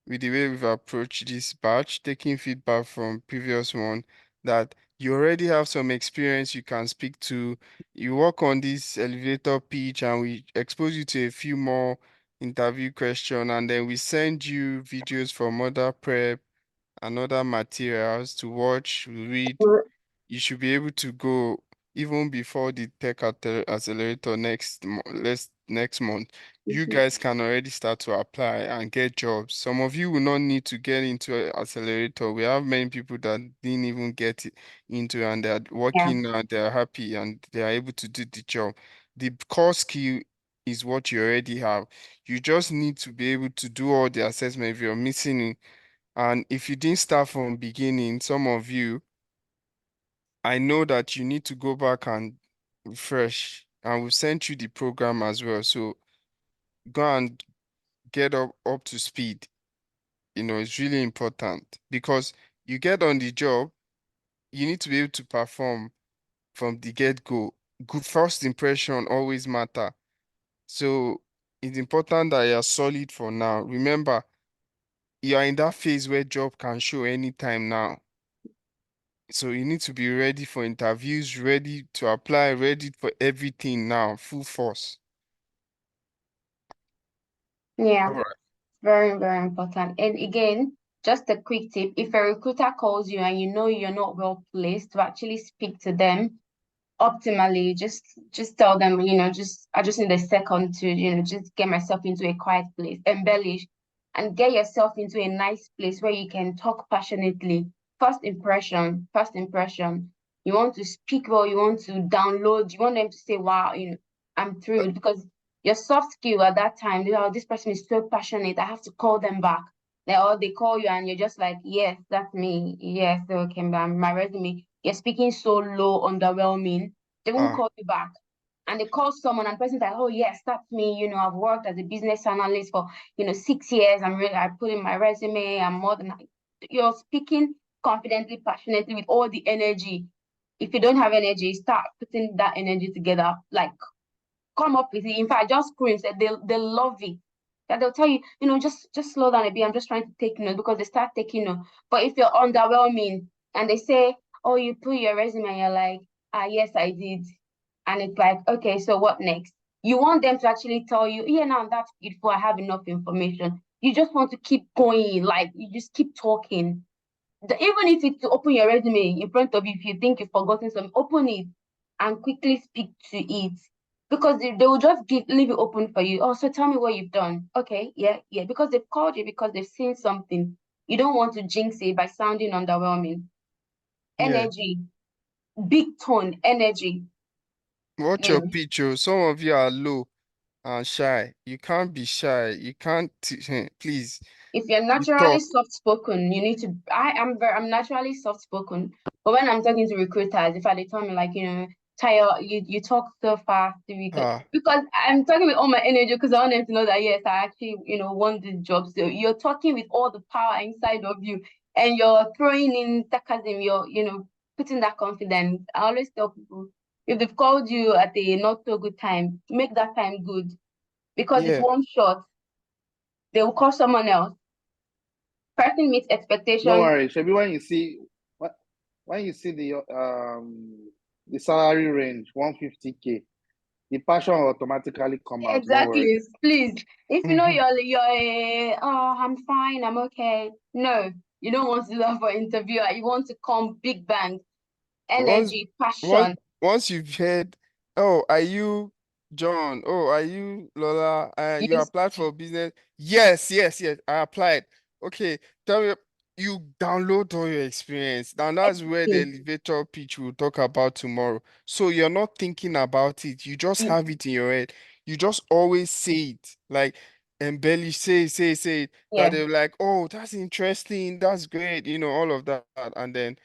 with the way we've approached this batch, taking feedback from previous one, that you already have some experience you can speak to. You work on this elevator pitch and we expose you to a few more interview questions, and then we send you videos from other prep and other materials to watch, read. You should be able to go even before the accelerator next month. You guys can already start to apply and get jobs. Some of you will not need to get into a accelerator. We have many people that didn't even get into and they're working now, they're happy and they are able to do the job. The core skill is what you already have. You just need to be able to do all the assessment if you're missing it. And if you didn't start from beginning, some of you, I know that you need to go back and refresh, and we've sent you the program as well. So go and get up to speed. It's really important because you get on the job, you need to be able to perform from the get-go. Good first impression always matter. So it's important that you're solid for now. Remember, you are in that phase where job can show anytime now. So you need to be ready for interviews, ready to apply, ready for everything now, full force.
Yeah,
All right.
very, very important. And again, just a quick tip, if a recruiter calls you and you know you're not well placed to actually speak to them, optimally just tell them, I just need a second to just get myself into a quiet place, embellish, and get yourself into a nice place where you can talk passionately. First impression, you want to speak well, you want to download, you want them to say, wow, I'm thrilled, because your soft skill at that time, this person is so passionate, I have to call them back. They call you and you're just like, yes, that's me. Yes, okay, my resume. You're speaking so low, underwhelming. They won't call you back. And they call someone and the person's like, oh yes, that's me. I've worked as a business analyst for, 6 years. I put in my resume. I'm more than, you're speaking confidently, passionately with all the energy. If you don't have energy, start putting that energy together. Like, come up with it. In fact, just scream. They love it. That they'll tell you, just slow down a bit. I'm just trying to take notes, because they start taking notes. But if you're underwhelming and they say, oh, you put your resume and you're like, yes, I did. And it's like, okay, so what next? You want them to actually tell you, yeah, now that's beautiful. I have enough information. You just want to keep going. Like, you just keep talking. Even if it's to open your resume in front of you, if you think you've forgotten something, open it and quickly speak to it, because they will just leave it open for you. Oh, so tell me what you've done. Okay, yeah, because they've called you, because they've seen something. You don't want to jinx it by sounding underwhelming. Energy, big tone, energy.
Watch your pitch, oh. Some of you are low and shy. You can't be shy. You can't, please.
If you're naturally soft spoken, you need to. I'm naturally soft spoken, but when I'm talking to recruiters, if they tell me like, Tayo, you talk so fast, because I'm talking with all my energy, because I want them to know that yes, I actually want this job. So you're talking with all the power inside of you, and you're throwing in sarcasm. You're putting that confidence. I always tell people, if they've called you at a not so good time, make that time good, because it's one shot. They will call someone else. Person meets expectations.
Don't worry, Shebi, when you see the salary range 150K, the passion will automatically come out.
Exactly. Please, if you know I'm fine, I'm okay. No, you don't want to do that for interviewer. You want to come big bang, energy, passion.
Once you've heard, oh, are you John? Oh, are you Lola? You applied for business? Yes, I applied. Okay, tell me, you download all your experience. Now that's where the elevator pitch we'll talk about tomorrow. So you're not thinking about it. You just have it in your head. You just always say it. Like, embellish, say that
Yeah.
they're like, oh, that's interesting, that's great, all of that, and then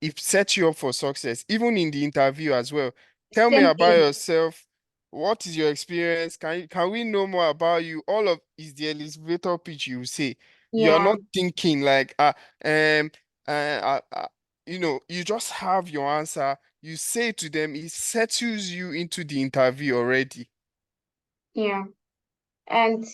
it sets you up for success, even in the interview as well. Tell me
Same
about
thing.
yourself. What is your experience? Can we know more about you? All of is the elevator pitch you say. You're
Yeah.
not thinking like um you just have your answer. You say to them, it settles you into the interview already.
Yeah. And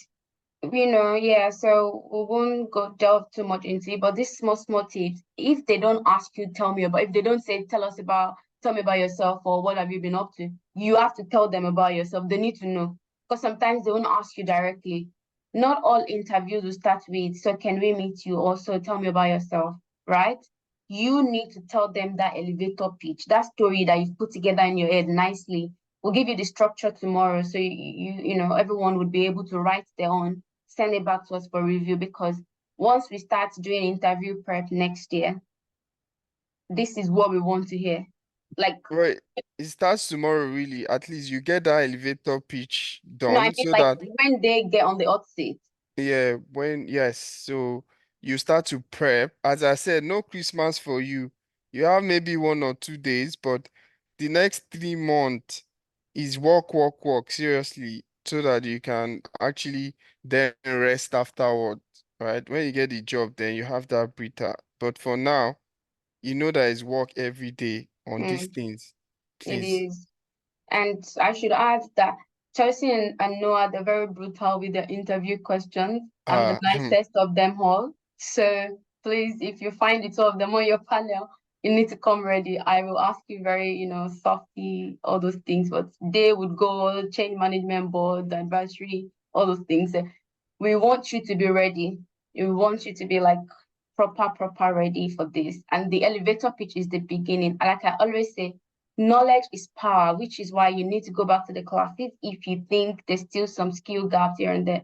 yeah, so we won't go delve too much into it, but these small tips, if they don't ask you, if they don't say, tell me about yourself or what have you been up to, you have to tell them about yourself. They need to know. Because sometimes they won't ask you directly. Not all interviews will start with, so can we meet you? Also, tell me about yourself, right? You need to tell them that elevator pitch, that story that you've put together in your head nicely. We'll give you the structure tomorrow, so everyone would be able to write their own, send it back to us for review, because once we start doing interview prep next year, this is what we want to hear. Like,
Right. It starts tomorrow, really. At least you get that elevator pitch
no, I
done
mean
so
like
that
when they get on the hot seat.
yeah, yes, so you start to prep. As I said, no Christmas for you. You have maybe 1 or 2 days, but the next 3 months is work, work, work, seriously, so that you can actually then rest afterward, right? When you get the job, then you have that breather. But for now, you know that it's work every day on these
Mm,
things.
it
Please.
is. And I should add that Chelsea and Noah, they're very brutal with their interview questions. I'm the nicest of them all. So please, if you find the two of them on your panel, you need to come ready. I will ask you very, softy, all those things, but they would go change management board, advisory, all those things. We want you to be ready. We want you to be like proper ready for this. And the elevator pitch is the beginning. Like I always say, knowledge is power, which is why you need to go back to the classes if you think there's still some skill gaps here and there.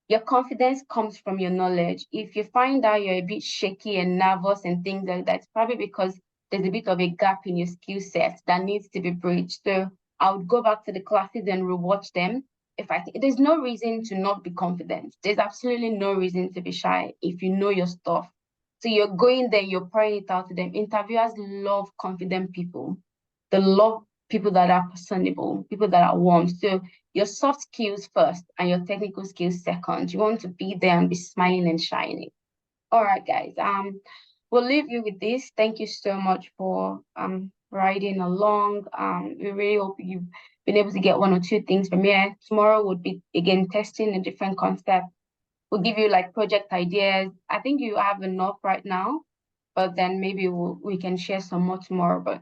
Your confidence comes from your knowledge. If you find out you're a bit shaky and nervous and things like that, it's probably because there's a bit of a gap in your skill set that needs to be bridged. So I would go back to the classes and rewatch them. If I think there's no reason to not be confident. There's absolutely no reason to be shy if you know your stuff. So you're going there, you're pouring it out to them. Interviewers love confident people. They love people that are personable, people that are warm. So your soft skills first and your technical skills second. You want to be there and be smiling and shining. All right, guys. We'll leave you with this. Thank you so much for riding along. We really hope you've been able to get 1 or 2 things from here. Tomorrow would be again testing a different concept. We'll give you like project ideas. I think you have enough right now, but then maybe we can share some more tomorrow. But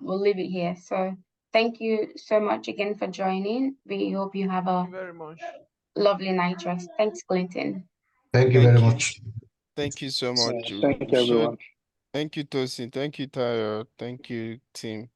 we'll leave it here. So thank you so much again for joining. We hope you have a
very much.
lovely night rest. Thanks, Clinton.
Thank you very much.
Thank you so much.
Thank you, everyone.
Thank you, Tosin. Thank you, Tayo. Thank you, team.